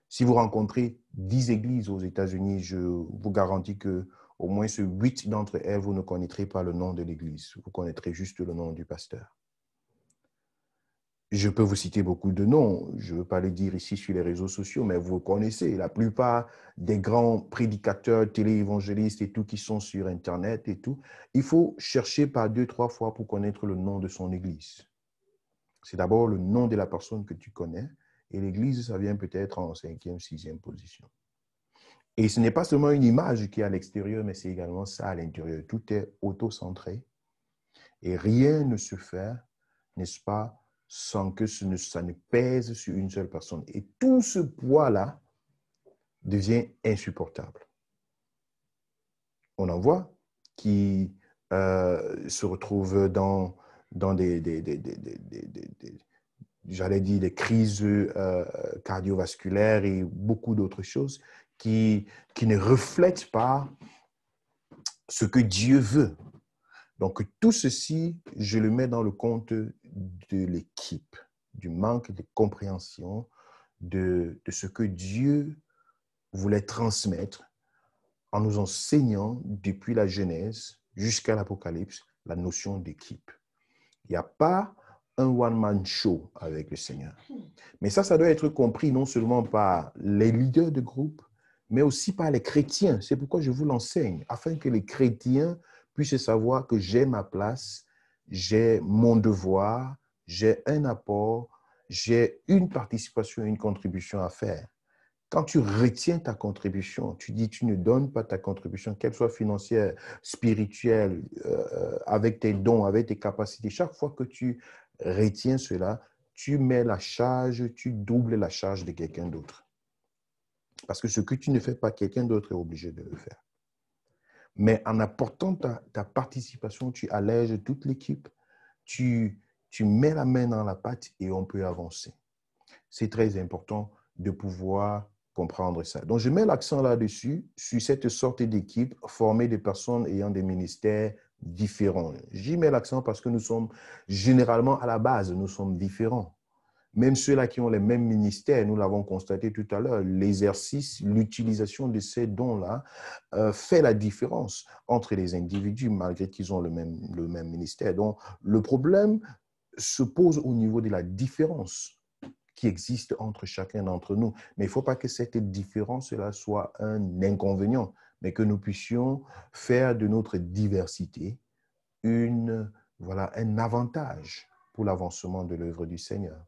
Si vous rencontrez 10 églises aux États-Unis, je vous garantis que au moins 8 d'entre elles, vous ne connaîtrez pas le nom de l'église. Vous connaîtrez juste le nom du pasteur. Je peux vous citer beaucoup de noms. Je ne veux pas les dire ici sur les réseaux sociaux, mais vous connaissez. La plupart des grands prédicateurs, téléévangélistes et tout qui sont sur Internet et tout, il faut chercher par 2-3 fois pour connaître le nom de son église. C'est d'abord le nom de la personne que tu connais et l'église, ça vient peut-être en 5e, 6e position. Et ce n'est pas seulement une image qui est à l'extérieur, mais c'est également ça à l'intérieur. Tout est auto-centré et rien ne se fait, n'est-ce pas, sans que ça ne pèse sur une seule personne. Et tout ce poids-là devient insupportable. On en voit qui se retrouvent dans j'allais dire, des crises cardiovasculaires et beaucoup d'autres choses qui ne reflètent pas ce que Dieu veut. Donc, tout ceci, je le mets dans le compte de l'équipe, du manque de compréhension de ce que Dieu voulait transmettre en nous enseignant depuis la Genèse jusqu'à l'Apocalypse la notion d'équipe. Il n'y a pas un one-man show avec le Seigneur. Mais ça doit être compris non seulement par les leaders de groupe, mais aussi par les chrétiens. C'est pourquoi je vous l'enseigne, afin que les chrétiens puissent savoir que j'ai ma place, j'ai mon devoir, j'ai un apport, j'ai une participation, une contribution à faire. Quand tu retiens ta contribution, tu dis tu ne donnes pas ta contribution, qu'elle soit financière, spirituelle, avec tes dons, avec tes capacités. Chaque fois que tu retiens cela, tu mets la charge, tu doubles la charge de quelqu'un d'autre. Parce que ce que tu ne fais pas, quelqu'un d'autre est obligé de le faire. Mais en apportant ta participation, tu allèges toute l'équipe, tu mets la main dans la pâte et on peut avancer. C'est très important de pouvoir comprendre ça. Donc, je mets l'accent là-dessus, sur cette sorte d'équipe formée de personnes ayant des ministères différents. J'y mets l'accent parce que nous sommes généralement, à la base, nous sommes différents. Même ceux-là qui ont les mêmes ministères, nous l'avons constaté tout à l'heure, l'exercice, l'utilisation de ces dons-là fait la différence entre les individus malgré qu'ils ont le même ministère. Donc, le problème se pose au niveau de la différence qui existe entre chacun d'entre nous. Mais il ne faut pas que cette différence-là soit un inconvénient, mais que nous puissions faire de notre diversité un avantage pour l'avancement de l'œuvre du Seigneur.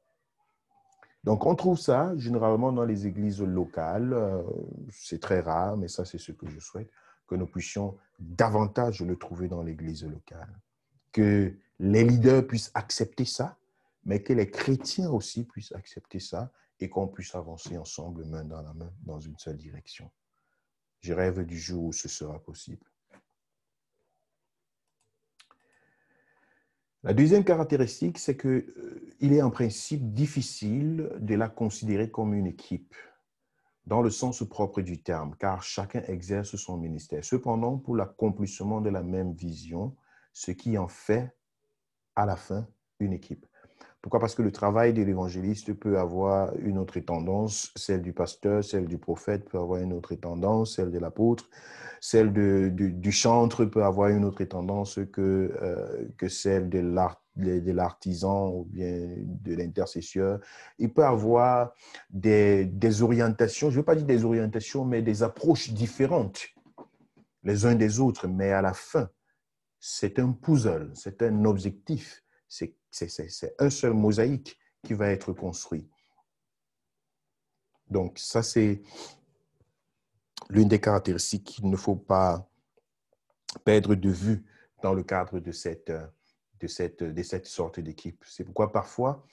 Donc, on trouve ça généralement dans les églises locales. C'est très rare, mais ça, c'est ce que je souhaite, que nous puissions davantage le trouver dans l'église locale. Que les leaders puissent accepter ça, mais que les chrétiens aussi puissent accepter ça et qu'on puisse avancer ensemble, main dans la main, dans une seule direction. Je rêve du jour où ce sera possible. La deuxième caractéristique, c'est qu'il est en principe difficile de la considérer comme une équipe, dans le sens propre du terme, car chacun exerce son ministère. Cependant, pour l'accomplissement de la même vision, ce qui en fait, à la fin, une équipe. Pourquoi? Parce que le travail de l'évangéliste peut avoir une autre tendance, celle du pasteur, celle du prophète peut avoir une autre tendance, celle de l'apôtre, celle du chantre peut avoir une autre tendance que celle de l'artisan ou bien de l'intercesseur. Il peut avoir des orientations, je ne veux pas dire des orientations, mais des approches différentes les uns des autres, mais à la fin, c'est un puzzle, c'est un objectif, c'est un seul mosaïque qui va être construit. Donc, ça, c'est l'une des caractéristiques qu'il ne faut pas perdre de vue dans le cadre de cette sorte d'équipe. C'est pourquoi parfois,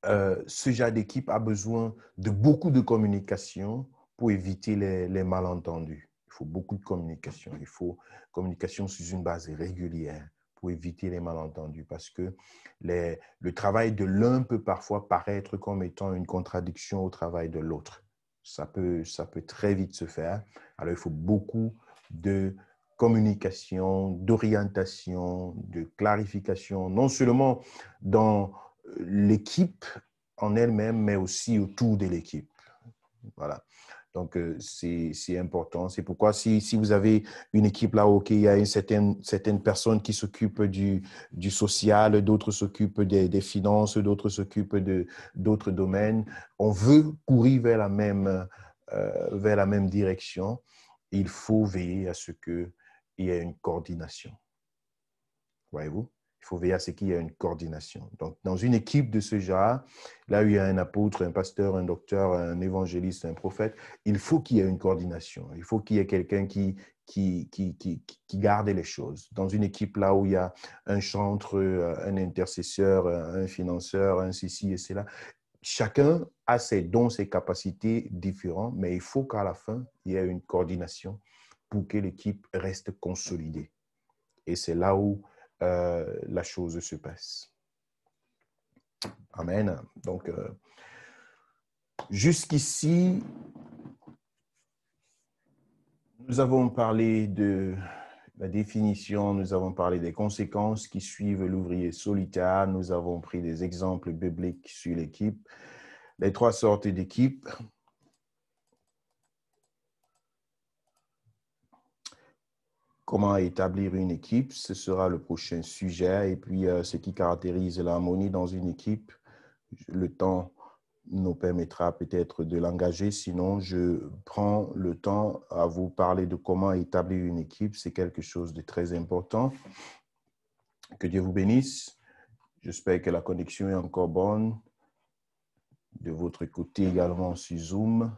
ce genre d'équipe a besoin de beaucoup de communication pour éviter les malentendus. Il faut beaucoup de communication. Il faut communication sur une base régulière pour éviter les malentendus parce que le travail de l'un peut parfois paraître comme étant une contradiction au travail de l'autre. Ça peut très vite se faire. Alors, il faut beaucoup de communication, d'orientation, de clarification, non seulement dans l'équipe en elle-même, mais aussi autour de l'équipe. Voilà. Donc, c'est important. C'est pourquoi si vous avez une équipe là, OK, il y a une certaine personne qui s'occupe du social, d'autres s'occupent des finances, d'autres s'occupent d'autres domaines, on veut courir vers la même direction. Il faut veiller à ce qu'il y ait une coordination. Voyez-vous? Il faut veiller à ce qu'il y ait une coordination. Donc, dans une équipe de ce genre, là où il y a un apôtre, un pasteur, un docteur, un évangéliste, un prophète, il faut qu'il y ait une coordination. Il faut qu'il y ait quelqu'un qui garde les choses. Dans une équipe là où il y a un chantre, un intercesseur, un financeur, un ceci et cela, chacun a ses dons, ses capacités différentes, mais il faut qu'à la fin, il y ait une coordination pour que l'équipe reste consolidée. Et c'est là où la chose se passe. Amen. Donc, jusqu'ici, nous avons parlé de la définition, nous avons parlé des conséquences qui suivent l'ouvrier solitaire, nous avons pris des exemples bibliques sur l'équipe, les trois sortes d'équipes. Comment établir une équipe, ce sera le prochain sujet. Et puis, ce qui caractérise l'harmonie dans une équipe, le temps nous permettra peut-être de l'engager. Sinon, je prends le temps à vous parler de comment établir une équipe. C'est quelque chose de très important. Que Dieu vous bénisse. J'espère que la connexion est encore bonne. De votre côté également sur Zoom.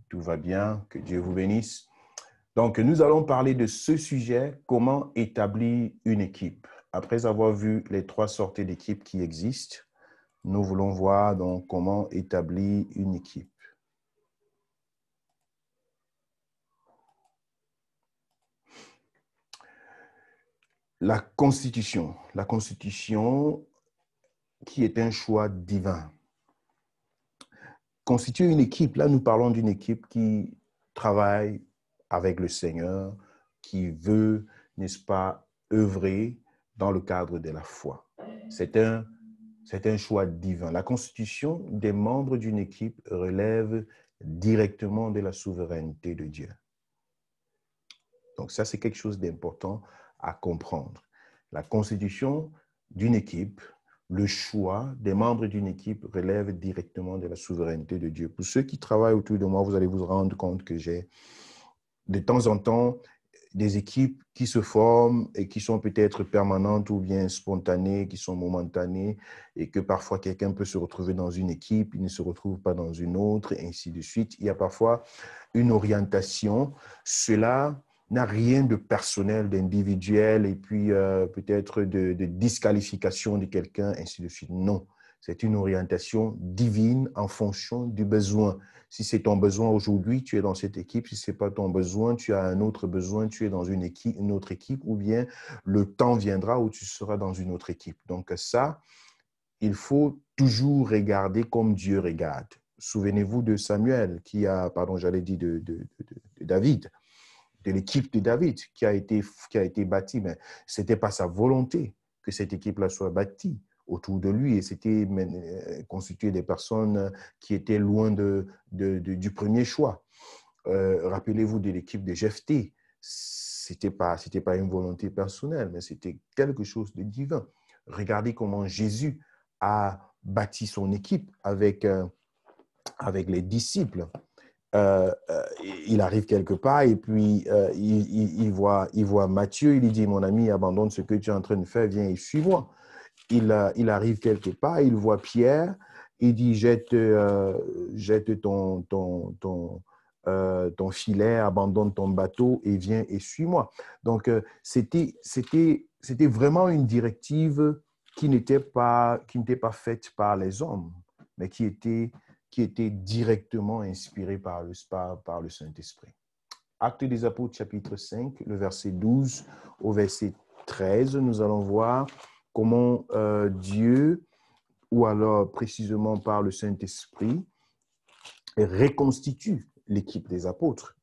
Tout va bien. Que Dieu vous bénisse. Donc, nous allons parler de ce sujet, comment établir une équipe. Après avoir vu les trois sortes d'équipes qui existent, nous voulons voir donc comment établir une équipe. La Constitution qui est un choix divin. Constituer une équipe, là nous parlons d'une équipe qui travaille avec le Seigneur, qui veut, n'est-ce pas, œuvrer dans le cadre de la foi. C'est un choix divin. La constitution des membres d'une équipe relève directement de la souveraineté de Dieu. Donc ça, c'est quelque chose d'important à comprendre. La constitution d'une équipe, le choix des membres d'une équipe relève directement de la souveraineté de Dieu. Pour ceux qui travaillent autour de moi, vous allez vous rendre compte que j'ai de temps en temps des équipes qui se forment et qui sont peut-être permanentes ou bien spontanées, qui sont momentanées, et que parfois quelqu'un peut se retrouver dans une équipe, il ne se retrouve pas dans une autre, et ainsi de suite. Il y a parfois une orientation. Cela n'a rien de personnel, d'individuel, et puis peut-être de disqualification de quelqu'un, ainsi de suite. Non, c'est une orientation divine en fonction du besoin. Si c'est ton besoin aujourd'hui, tu es dans cette équipe. Si ce n'est pas ton besoin, tu as un autre besoin, tu es dans une autre équipe, ou bien le temps viendra où tu seras dans une autre équipe. Donc ça, il faut toujours regarder comme Dieu regarde. Souvenez-vous de Samuel, de David, de l'équipe de David qui a été bâtie, mais ce n'était pas sa volonté que cette équipe-là soit bâtie autour de lui. Et c'était constitué des personnes qui étaient loin du premier choix. Rappelez-vous de l'équipe de Jephthé. C'était pas une volonté personnelle, mais c'était quelque chose de divin. Regardez comment Jésus a bâti son équipe avec les disciples. Il arrive quelque part et puis il voit Matthieu, il lui dit, mon ami, abandonne ce que tu es en train de faire, viens et suis-moi. Il arrive quelque part, il voit Pierre, il dit, jette ton filet, abandonne ton bateau et viens et suis-moi. Donc, c'était vraiment une directive qui n'était pas faite par les hommes, mais qui était directement inspirée par le Saint-Esprit. Actes des Apôtres, chapitre 5, le verset 12 au verset 13, nous allons voir comment Dieu, ou alors précisément par le Saint-Esprit, reconstitue l'équipe des apôtres.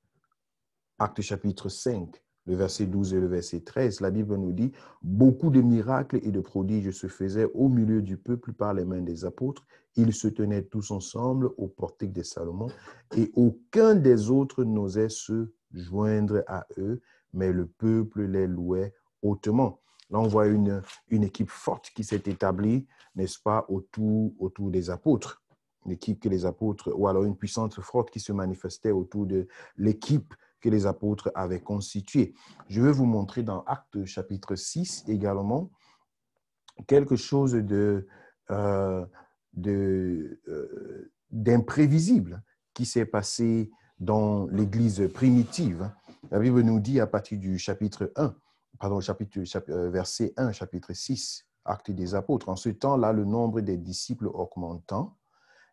Actes chapitre 5, le verset 12 et le verset 13, la Bible nous dit « Beaucoup de miracles et de prodiges se faisaient au milieu du peuple par les mains des apôtres. Ils se tenaient tous ensemble au portique de Salomon et aucun des autres n'osait se joindre à eux, mais le peuple les louait hautement. » Là, on voit une équipe forte qui s'est établie, n'est-ce pas, autour des apôtres. Une équipe que les apôtres, ou alors une puissance forte qui se manifestait autour de l'équipe que les apôtres avaient constituée. Je vais vous montrer dans Actes chapitre 6 également quelque chose d'imprévisible qui s'est passé dans l'Église primitive. La Bible nous dit à partir du chapitre 1, verset 1, chapitre 6, Actes des apôtres. En ce temps-là, le nombre des disciples augmentant,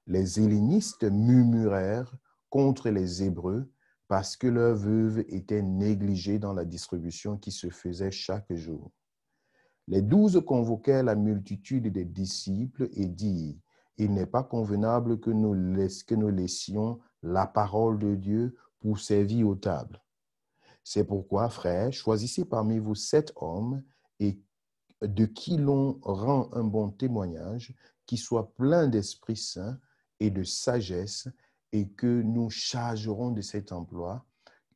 les hellénistes murmurèrent contre les Hébreux parce que leurs veuves étaient négligées dans la distribution qui se faisait chaque jour. Les 12 convoquèrent la multitude des disciples et dirent, « Il n'est pas convenable que nous laissions la parole de Dieu pour servir aux tables. C'est pourquoi, frères, choisissez parmi vous 7 hommes et de qui l'on rend un bon témoignage, qui soit plein d'Esprit Saint et de sagesse, et que nous chargerons de cet emploi,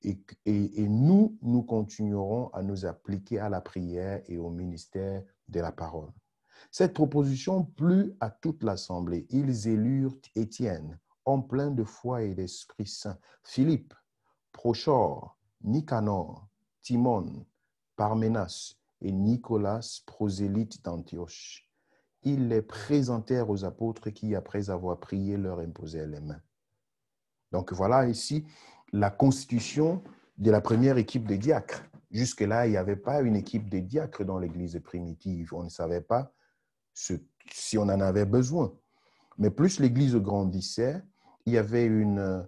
et nous continuerons à nous appliquer à la prière et au ministère de la parole. » Cette proposition plut à toute l'assemblée. Ils élurent Étienne, homme plein de foi et d'Esprit Saint, Philippe, Prochor, Nicanor, Timon, Parménas et Nicolas, prosélyte d'Antioche. Ils les présentèrent aux apôtres qui, après avoir prié, leur imposèrent les mains. Donc voilà ici la constitution de la première équipe de diacres. Jusque-là, il n'y avait pas une équipe de diacres dans l'Église primitive. On ne savait pas si on en avait besoin. Mais plus l'Église grandissait, il y avait une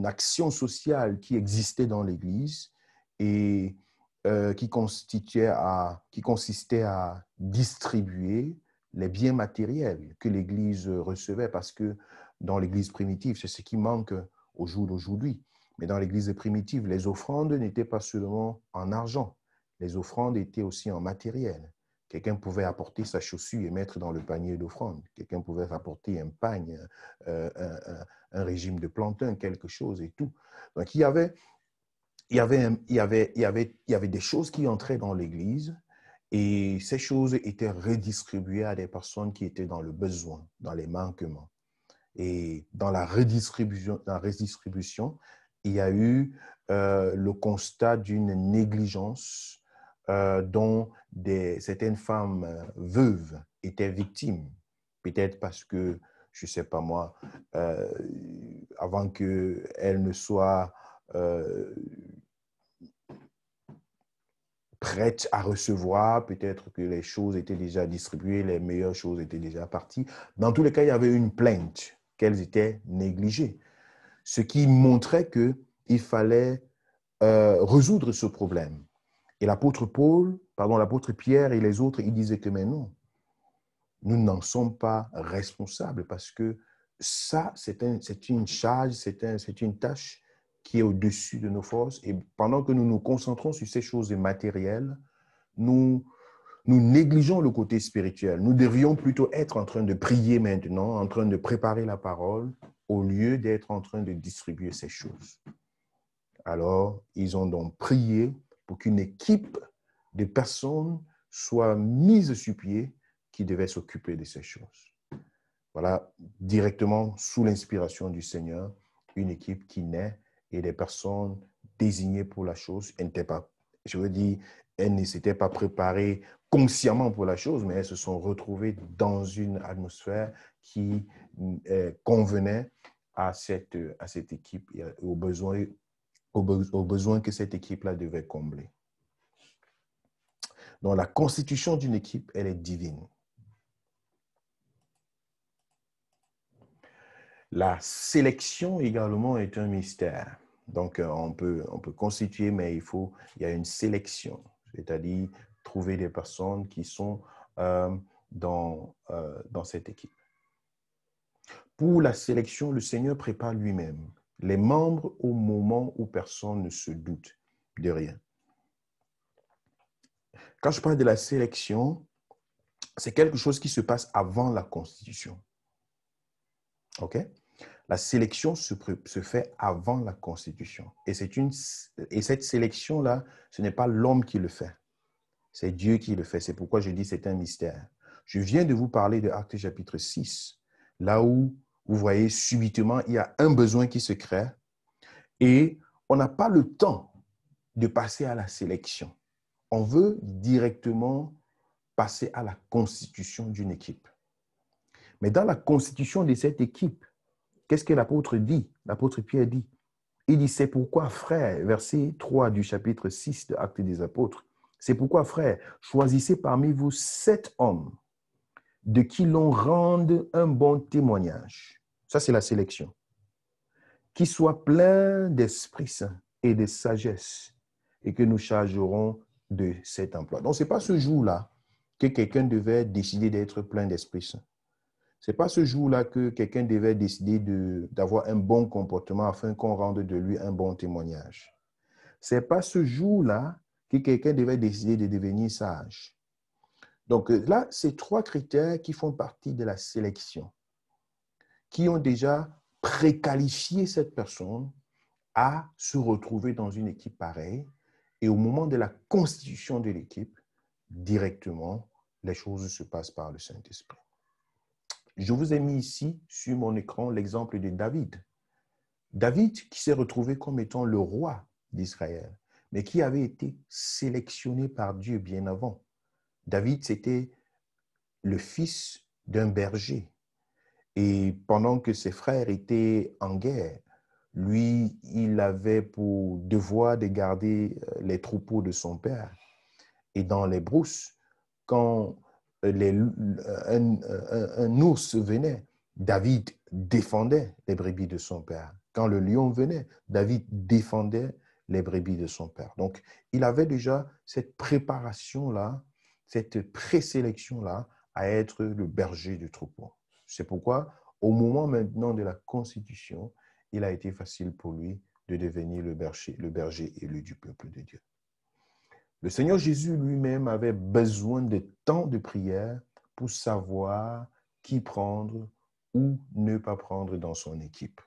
action sociale qui existait dans l'Église et qui consistait à distribuer les biens matériels que l'Église recevait, parce que dans l'Église primitive, c'est ce qui manque au jour d'aujourd'hui. Mais dans l'Église primitive, les offrandes n'étaient pas seulement en argent, les offrandes étaient aussi en matériel. Quelqu'un pouvait apporter sa chaussure et mettre dans le panier d'offrande. Quelqu'un pouvait apporter un pagne, un régime de plantain, quelque chose et tout. Donc, il y avait des choses qui entraient dans l'Église et ces choses étaient redistribuées à des personnes qui étaient dans le besoin, dans les manquements. Et dans la redistribution, il y a eu le constat d'une négligence dont certaines femmes veuves étaient victimes. Peut-être parce que, je ne sais pas moi, avant qu'elles ne soient prêtes à recevoir, peut-être que les choses étaient déjà distribuées, les meilleures choses étaient déjà parties. Dans tous les cas, il y avait une plainte qu'elles étaient négligées. Ce qui montrait qu'il fallait résoudre ce problème. Et l'apôtre Pierre et les autres, ils disaient que mais non, nous n'en sommes pas responsables parce que ça, c'est une charge, c'est une tâche qui est au-dessus de nos forces. Et pendant que nous nous concentrons sur ces choses matérielles, nous négligeons le côté spirituel. Nous devrions plutôt être en train de prier maintenant, en train de préparer la parole, au lieu d'être en train de distribuer ces choses. Alors, ils ont donc prié pour qu'une équipe de personnes soit mise sur pied qui devaient s'occuper de ces choses. Voilà, directement sous l'inspiration du Seigneur, une équipe qui naît et des personnes désignées pour la chose. Elles n'étaient pas, je veux dire, elles ne s'étaient pas préparées consciemment pour la chose, mais elles se sont retrouvées dans une atmosphère qui convenait à cette équipe et aux besoins que cette équipe-là devait combler. Donc, la constitution d'une équipe, elle est divine. La sélection également est un mystère. Donc, on peut constituer, mais il y a une sélection, c'est-à-dire trouver des personnes qui sont dans cette équipe. Pour la sélection, le Seigneur prépare lui-même les membres au moment où personne ne se doute de rien. Quand je parle de la sélection, c'est quelque chose qui se passe avant la constitution. OK? La sélection se fait avant la constitution. Et cette sélection-là, ce n'est pas l'homme qui le fait. C'est Dieu qui le fait. C'est pourquoi je dis que c'est un mystère. Je viens de vous parler de Actes chapitre 6, là où vous voyez subitement, il y a un besoin qui se crée et on n'a pas le temps de passer à la sélection. On veut directement passer à la constitution d'une équipe. Mais dans la constitution de cette équipe, qu'est-ce que l'apôtre dit? L'apôtre Pierre dit, il dit, c'est pourquoi, frère, verset 3 du chapitre 6 de Actes des Apôtres, c'est pourquoi, frère, choisissez parmi vous 7 hommes de qui l'on rende un bon témoignage. Ça, c'est la sélection. Qui soient pleins d'Esprit Saint et de sagesse et que nous chargerons de cet emploi. Donc, ce n'est pas ce jour-là que quelqu'un devait décider d'être plein d'Esprit Saint. Ce n'est pas ce jour-là que quelqu'un devait décider d'avoir un bon comportement afin qu'on rende de lui un bon témoignage. Ce n'est pas ce jour-là que quelqu'un devait décider de devenir sage. Donc là, c'est 3 critères qui font partie de la sélection, qui ont déjà préqualifié cette personne à se retrouver dans une équipe pareille. Et au moment de la constitution de l'équipe, directement, les choses se passent par le Saint-Esprit. Je vous ai mis ici sur mon écran l'exemple de David. David qui s'est retrouvé comme étant le roi d'Israël, mais qui avait été sélectionné par Dieu bien avant. David, c'était le fils d'un berger. Et pendant que ses frères étaient en guerre, lui, il avait pour devoir de garder les troupeaux de son père. Et dans les brousses, quand un ours venait, David défendait les brebis de son père. Quand le lion venait, David défendait les brebis de son père. Donc, il avait déjà cette préparation-là, cette présélection-là à être le berger du troupeau. C'est pourquoi, au moment maintenant de la constitution, il a été facile pour lui de devenir le berger élu du peuple de Dieu. Le Seigneur Jésus lui-même avait besoin de temps de prière pour savoir qui prendre ou ne pas prendre dans son équipe.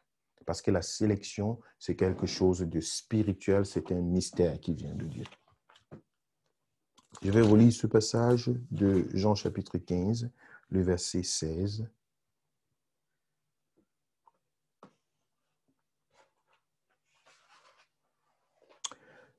Parce que la sélection, c'est quelque chose de spirituel, c'est un mystère qui vient de Dieu. Je vais vous lire ce passage de Jean chapitre 15, le verset 16.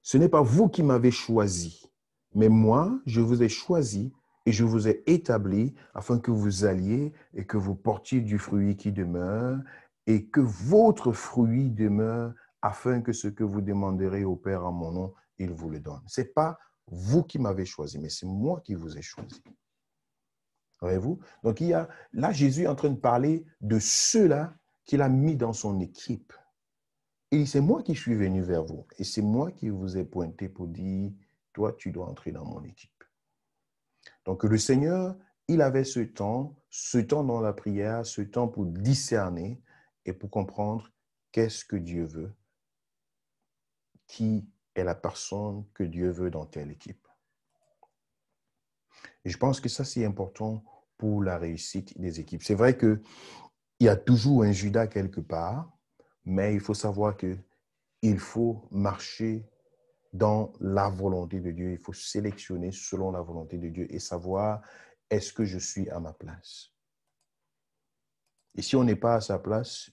Ce n'est pas vous qui m'avez choisi, mais moi, je vous ai choisi et je vous ai établi afin que vous alliez et que vous portiez du fruit qui demeure et que votre fruit demeure afin que ce que vous demanderez au Père en mon nom, il vous le donne. Ce n'est pas vous qui m'avez choisi, mais c'est moi qui vous ai choisi. Voyez-vous? Donc, là, Jésus est en train de parler de ceux-là qu'il a mis dans son équipe. Et c'est moi qui suis venu vers vous. Et c'est moi qui vous ai pointé pour dire, toi, tu dois entrer dans mon équipe. Donc, le Seigneur, il avait ce temps dans la prière, ce temps pour discerner et pour comprendre qu'est-ce que Dieu veut, qui est la personne que Dieu veut dans telle équipe. Et je pense que ça, c'est important pour la réussite des équipes. C'est vrai qu'il y a toujours un Judas quelque part, mais il faut savoir qu'il faut marcher dans la volonté de Dieu. Il faut sélectionner selon la volonté de Dieu et savoir est-ce que je suis à ma place. Et si on n'est pas à sa place,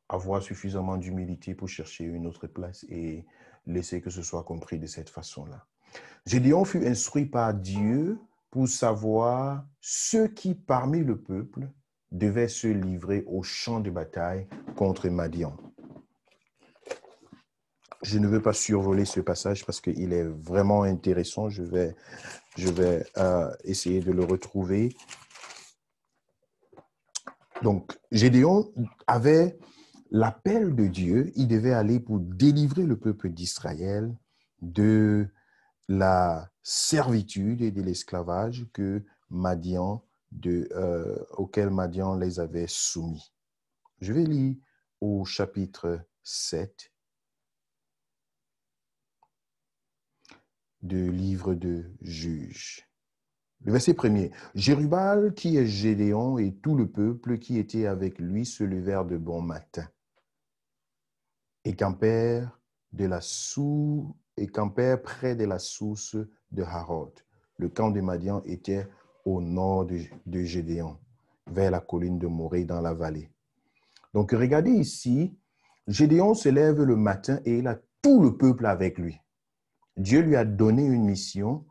avoir suffisamment d'humilité pour chercher une autre place et laisser que ce soit compris de cette façon-là. Gédéon fut instruit par Dieu pour savoir ceux qui, parmi le peuple, devaient se livrer au champ de bataille contre Madian. Je ne veux pas survoler ce passage parce qu'il est vraiment intéressant. Je vais essayer de le retrouver. Donc, Gédéon avait l'appel de Dieu. Il devait aller pour délivrer le peuple d'Israël de la servitude et de l'esclavage auquel Madian les avait soumis. Je vais lire au chapitre 7 du livre de Juges. Le verset 1er. Jérubal, qui est Gédéon, et tout le peuple qui était avec lui se levèrent de bon matin et campèrent près de la source de Harod. Le camp de Madian était au nord de Gédéon, vers la colline de Morée dans la vallée. Donc, regardez ici, Gédéon se lève le matin et il a tout le peuple avec lui. Dieu lui a donné une mission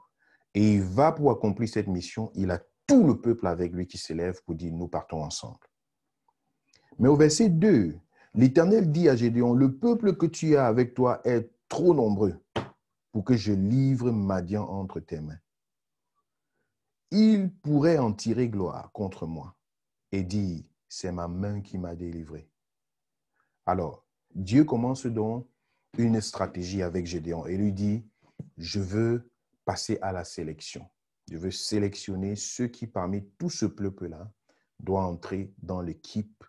et il va pour accomplir cette mission. Il a tout le peuple avec lui qui se lève pour dire, nous partons ensemble. Mais au verset 2, l'Éternel dit à Gédéon, le peuple que tu as avec toi est trop nombreux pour que je livre Madian entre tes mains. Il pourrait en tirer gloire contre moi et dire, c'est ma main qui m'a délivré. Alors, Dieu commence donc une stratégie avec Gédéon et lui dit, je veux passer à la sélection. Je veux sélectionner ceux qui, parmi tout ce peuple-là, doivent entrer dans l'équipe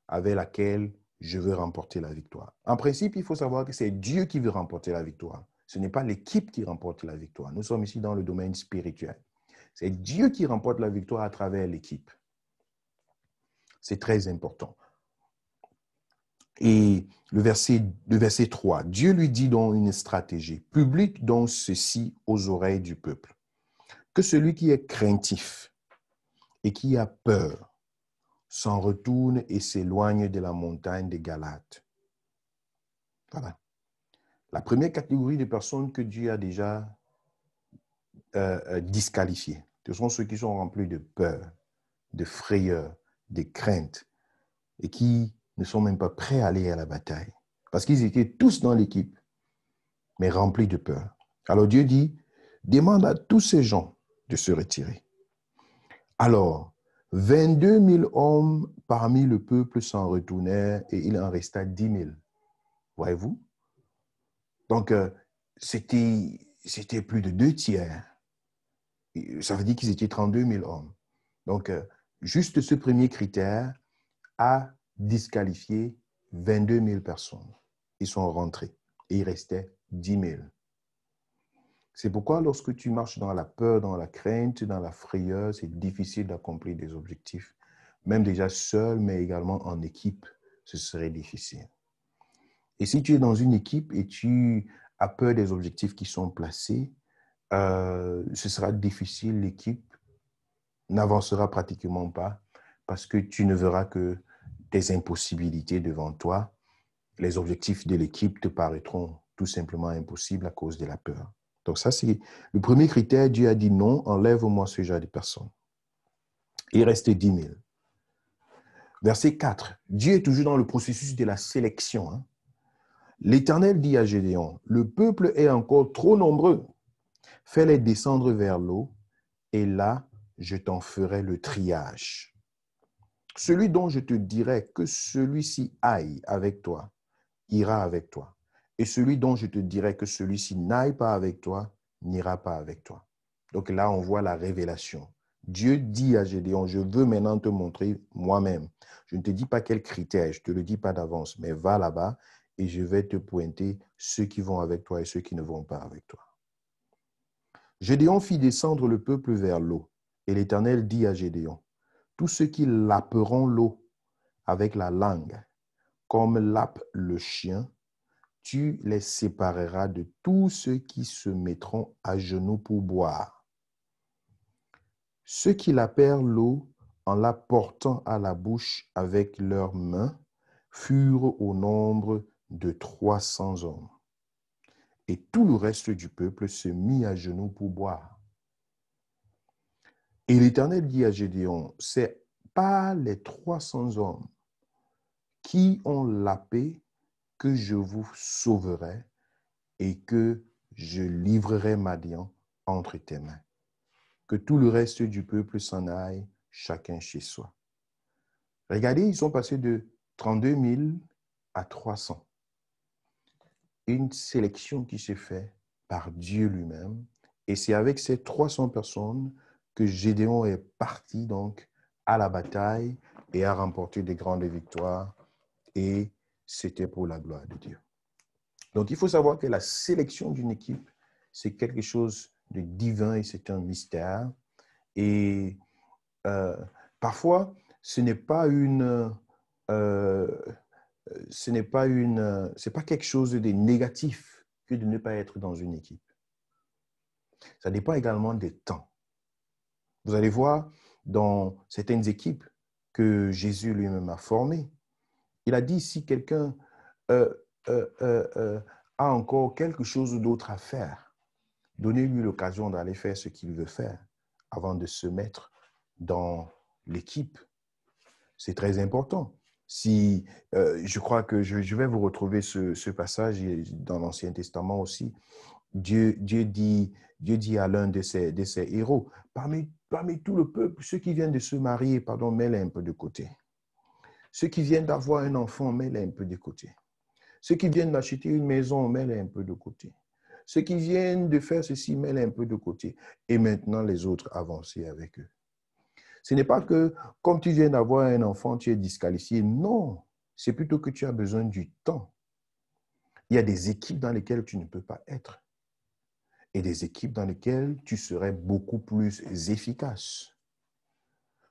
avec laquelle je veux remporter la victoire. En principe, il faut savoir que c'est Dieu qui veut remporter la victoire. Ce n'est pas l'équipe qui remporte la victoire. Nous sommes ici dans le domaine spirituel. C'est Dieu qui remporte la victoire à travers l'équipe. C'est très important. Et le verset 3, Dieu lui dit donc une stratégie. Publie donc ceci aux oreilles du peuple. Que celui qui est craintif et qui a peur s'en retourne et s'éloigne de la montagne des Galates. Voilà. La première catégorie de personnes que Dieu a déjà disqualifiées, ce sont ceux qui sont remplis de peur, de frayeur, de crainte et qui ne sont même pas prêts à aller à la bataille. Parce qu'ils étaient tous dans l'équipe, mais remplis de peur. Alors Dieu dit, demande à tous ces gens de se retirer. Alors, 22 000 hommes parmi le peuple s'en retournèrent et il en resta 10 000. Voyez-vous? Donc, c'était plus de 2/3. Ça veut dire qu'ils étaient 32 000 hommes. Donc, juste ce premier critère a disqualifié 22 000 personnes. Ils sont rentrés et il restait 10 000. C'est pourquoi lorsque tu marches dans la peur, dans la crainte, dans la frayeur, c'est difficile d'accomplir des objectifs. Même déjà seul, mais également en équipe, ce serait difficile. Et si tu es dans une équipe et tu as peur des objectifs qui sont placés, ce sera difficile, l'équipe n'avancera pratiquement pas parce que tu ne verras que des impossibilités devant toi. Les objectifs de l'équipe te paraîtront tout simplement impossibles à cause de la peur. Donc ça, c'est le premier critère. Dieu a dit non, enlève-moi ce genre de personnes. Il reste 10 000. Verset 4. Dieu est toujours dans le processus de la sélection. L'Éternel dit à Gédéon, le peuple est encore trop nombreux. Fais-les descendre vers l'eau et là, je t'en ferai le triage. Celui dont je te dirai que celui-ci aille avec toi, ira avec toi. Et celui dont je te dirai que celui-ci n'aille pas avec toi, n'ira pas avec toi. Donc là, on voit la révélation. Dieu dit à Gédéon, je veux maintenant te montrer moi-même. Je ne te dis pas quels critères, je ne te le dis pas d'avance, mais va là-bas et je vais te pointer ceux qui vont avec toi et ceux qui ne vont pas avec toi. Gédéon fit descendre le peuple vers l'eau. Et l'Éternel dit à Gédéon, tous ceux qui laperont l'eau avec la langue, comme lappe le chien, tu les sépareras de tous ceux qui se mettront à genoux pour boire. Ceux qui lapèrent l'eau en la portant à la bouche avec leurs mains furent au nombre de 300 hommes. Et tout le reste du peuple se mit à genoux pour boire. Et l'Éternel dit à Gédéon, c'est pas les 300 hommes qui ont lapé que je vous sauverai et que je livrerai Madian entre tes mains. Que tout le reste du peuple s'en aille, chacun chez soi. Regardez, ils sont passés de 32 000 à 300. Une sélection qui se fait par Dieu lui-même. Et c'est avec ces 300 personnes que Gédéon est parti donc à la bataille et a remporté des grandes victoires. Et c'était pour la gloire de Dieu. Donc, il faut savoir que la sélection d'une équipe, c'est quelque chose de divin et c'est un mystère. Et parfois, ce n'est pas c'est pas quelque chose de négatif que de ne pas être dans une équipe. Ça dépend également des temps. Vous allez voir dans certaines équipes que Jésus lui-même a formées, il a dit si quelqu'un a encore quelque chose d'autre à faire, donnez-lui l'occasion d'aller faire ce qu'il veut faire avant de se mettre dans l'équipe. C'est très important. Si, je crois que je vais vous retrouver ce passage dans l'Ancien Testament aussi. Dieu dit à l'un de ses héros, parmi tout le peuple, ceux qui viennent de se marier, mets-les un peu de côté. Ceux qui viennent d'avoir un enfant, mets-les un peu de côté. Ceux qui viennent d'acheter une maison, mets-les un peu de côté. Ceux qui viennent de faire ceci, mets-les un peu de côté. Et maintenant, les autres, avancez avec eux. Ce n'est pas que, comme tu viens d'avoir un enfant, tu es disqualifié. Non, c'est plutôt que tu as besoin du temps. Il y a des équipes dans lesquelles tu ne peux pas être et des équipes dans lesquelles tu serais beaucoup plus efficace.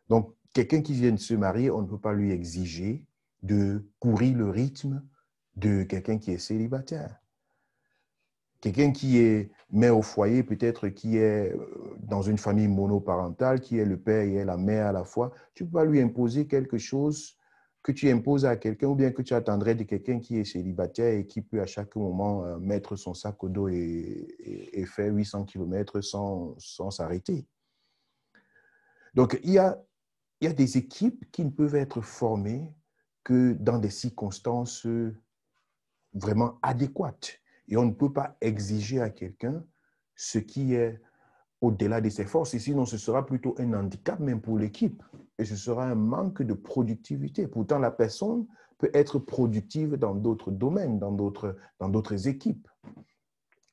Donc, quelqu'un qui vient de se marier, on ne peut pas lui exiger de courir le rythme de quelqu'un qui est célibataire. Quelqu'un qui est mère au foyer, peut-être qui est dans une famille monoparentale, qui est le père et la mère à la fois, tu ne peux pas lui imposer quelque chose que tu imposes à quelqu'un ou bien que tu attendrais de quelqu'un qui est célibataire et qui peut à chaque moment mettre son sac au dos et faire 800 km sans s'arrêter. Donc, il y a des équipes qui ne peuvent être formées que dans des circonstances vraiment adéquates. Et on ne peut pas exiger à quelqu'un ce qui est au-delà de ses forces. Et sinon, ce sera plutôt un handicap même pour l'équipe. Et ce sera un manque de productivité. Pourtant, la personne peut être productive dans d'autres domaines, dans d'autres équipes.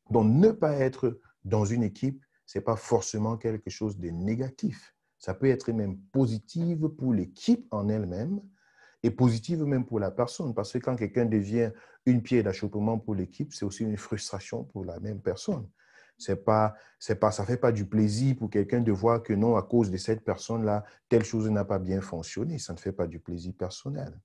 Donc, ne pas être dans une équipe, ce n'est pas forcément quelque chose de négatif. Ça peut être même positif pour l'équipe en elle-même et positive même pour la personne. Parce que quand quelqu'un devient une pierre d'achoppement pour l'équipe, c'est aussi une frustration pour la même personne. Ça ne fait pas du plaisir pour quelqu'un de voir que non, à cause de cette personne-là, telle chose n'a pas bien fonctionné. Ça ne fait pas du plaisir personnel.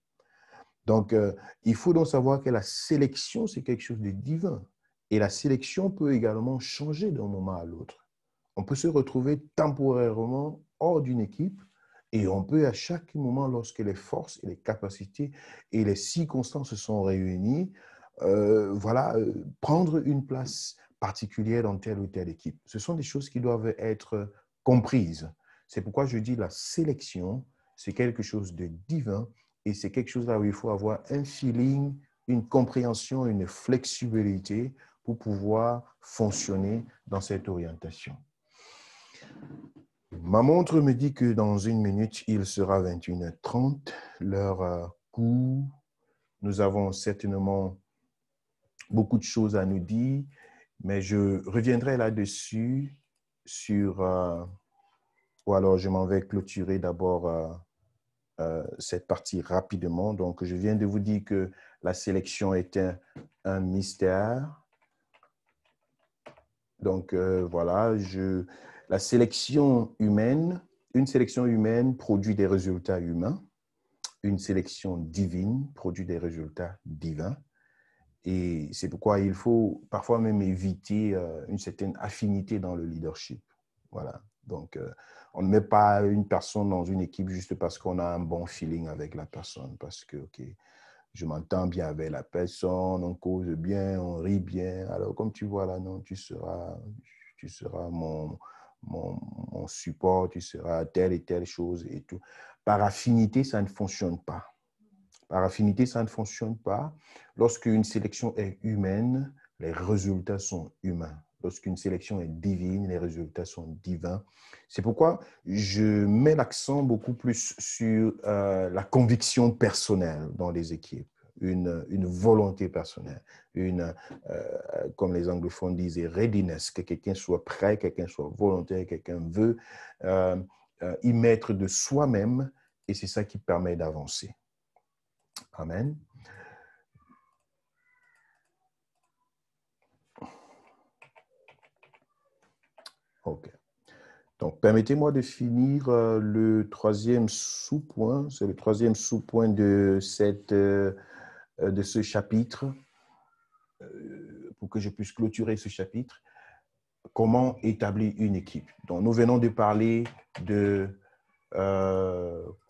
Donc, il faut donc savoir que la sélection, c'est quelque chose de divin. Et la sélection peut également changer d'un moment à l'autre. On peut se retrouver temporairement hors d'une équipe et on peut à chaque moment, lorsque les forces et les capacités et les circonstances sont réunies, prendre une place particulière dans telle ou telle équipe. Ce sont des choses qui doivent être comprises. C'est pourquoi je dis la sélection, c'est quelque chose de divin et c'est quelque chose là où il faut avoir un feeling, une compréhension, une flexibilité pour pouvoir fonctionner dans cette orientation. Ma montre me dit que dans une minute, il sera 21h30, l'heure court. Nous avons certainement beaucoup de choses à nous dire, mais je reviendrai là-dessus ou alors je m'en vais clôturer d'abord cette partie rapidement. Donc, je viens de vous dire que la sélection est un mystère. Donc, voilà, la sélection humaine, une sélection humaine produit des résultats humains. Une sélection divine produit des résultats divins. Et c'est pourquoi il faut parfois même éviter une certaine affinité dans le leadership. Voilà. Donc, on ne met pas une personne dans une équipe juste parce qu'on a un bon feeling avec la personne, parce que, OK, je m'entends bien avec la personne, on cause bien, on rit bien. Alors, comme tu vois là, non, tu seras mon support, tu seras telle et telle chose et tout. Par affinité, ça ne fonctionne pas. Par affinité, ça ne fonctionne pas. Lorsqu'une sélection est humaine, les résultats sont humains. Lorsqu'une sélection est divine, les résultats sont divins. C'est pourquoi je mets l'accent beaucoup plus sur la conviction personnelle dans les équipes, une volonté personnelle, comme les anglophones disent, readiness, que quelqu'un soit prêt, quelqu'un soit volontaire, quelqu'un veut y mettre de soi-même, et c'est ça qui permet d'avancer. Amen. OK. Donc, permettez-moi de finir le troisième sous-point. C'est le troisième sous-point de ce chapitre, pour que je puisse clôturer ce chapitre. Comment établir une équipe? Donc, nous venons de parler de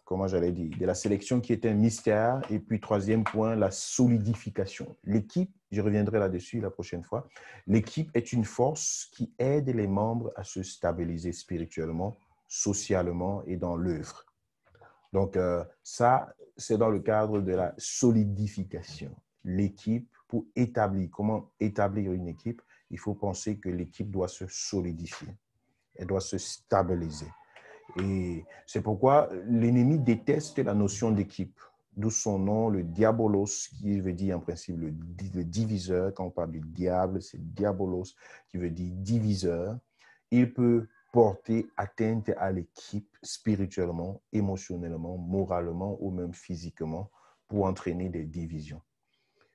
comment j'allais dire, de la sélection qui est un mystère. Et puis, troisième point, la solidification. L'équipe, je reviendrai là-dessus la prochaine fois, l'équipe est une force qui aide les membres à se stabiliser spirituellement, socialement et dans l'œuvre. Donc, ça, c'est dans le cadre de la solidification. L'équipe, pour établir, comment établir une équipe, il faut penser que l'équipe doit se solidifier, elle doit se stabiliser. Et c'est pourquoi l'ennemi déteste la notion d'équipe, d'où son nom, le diabolos, qui veut dire en principe le diviseur. Quand on parle du diable, c'est diabolos, qui veut dire diviseur. Il peut porter atteinte à l'équipe spirituellement, émotionnellement, moralement ou même physiquement pour entraîner des divisions.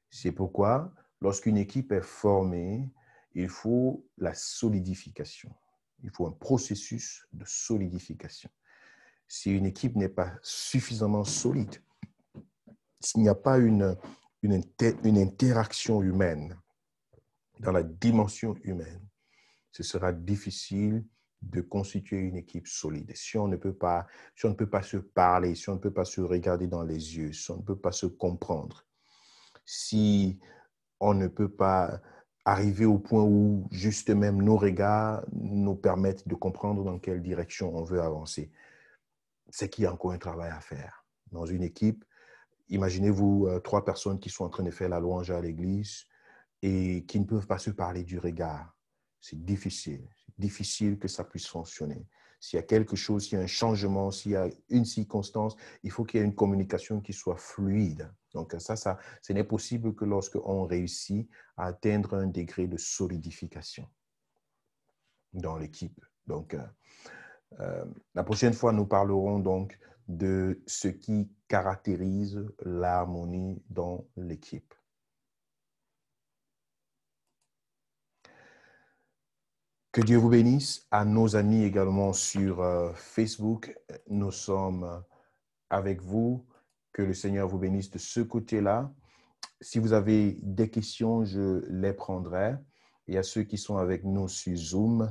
C'est pourquoi, lorsqu'une équipe est formée, il faut la solidification. Il faut un processus de solidification. Si une équipe n'est pas suffisamment solide, s'il n'y a pas une interaction humaine dans la dimension humaine, ce sera difficile de constituer une équipe solide. Si on ne peut pas se parler, si on ne peut pas se regarder dans les yeux, si on ne peut pas se comprendre, si on ne peut pas arriver au point où juste même nos regards nous permettent de comprendre dans quelle direction on veut avancer, c'est qu'il y a encore un travail à faire. Dans une équipe, imaginez-vous 3 personnes qui sont en train de faire la louange à l'église et qui ne peuvent pas se parler du regard. C'est difficile que ça puisse fonctionner. S'il y a quelque chose, s'il y a un changement, s'il y a une circonstance, il faut qu'il y ait une communication qui soit fluide. Donc ça ce n'est possible que lorsqu'on réussit à atteindre un degré de solidification dans l'équipe. Donc, la prochaine fois, nous parlerons donc de ce qui caractérise l'harmonie dans l'équipe. Que Dieu vous bénisse. À nos amis également sur Facebook, nous sommes avec vous. Que le Seigneur vous bénisse de ce côté-là. Si vous avez des questions, je les prendrai. Et à ceux qui sont avec nous sur Zoom,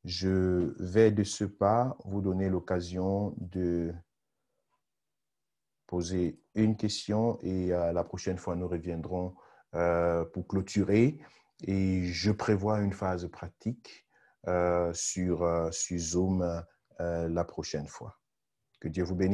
je vais de ce pas vous donner l'occasion de poser une question et la prochaine fois, nous reviendrons pour clôturer. Et je prévois une phase pratique sur Zoom la prochaine fois. Que Dieu vous bénisse.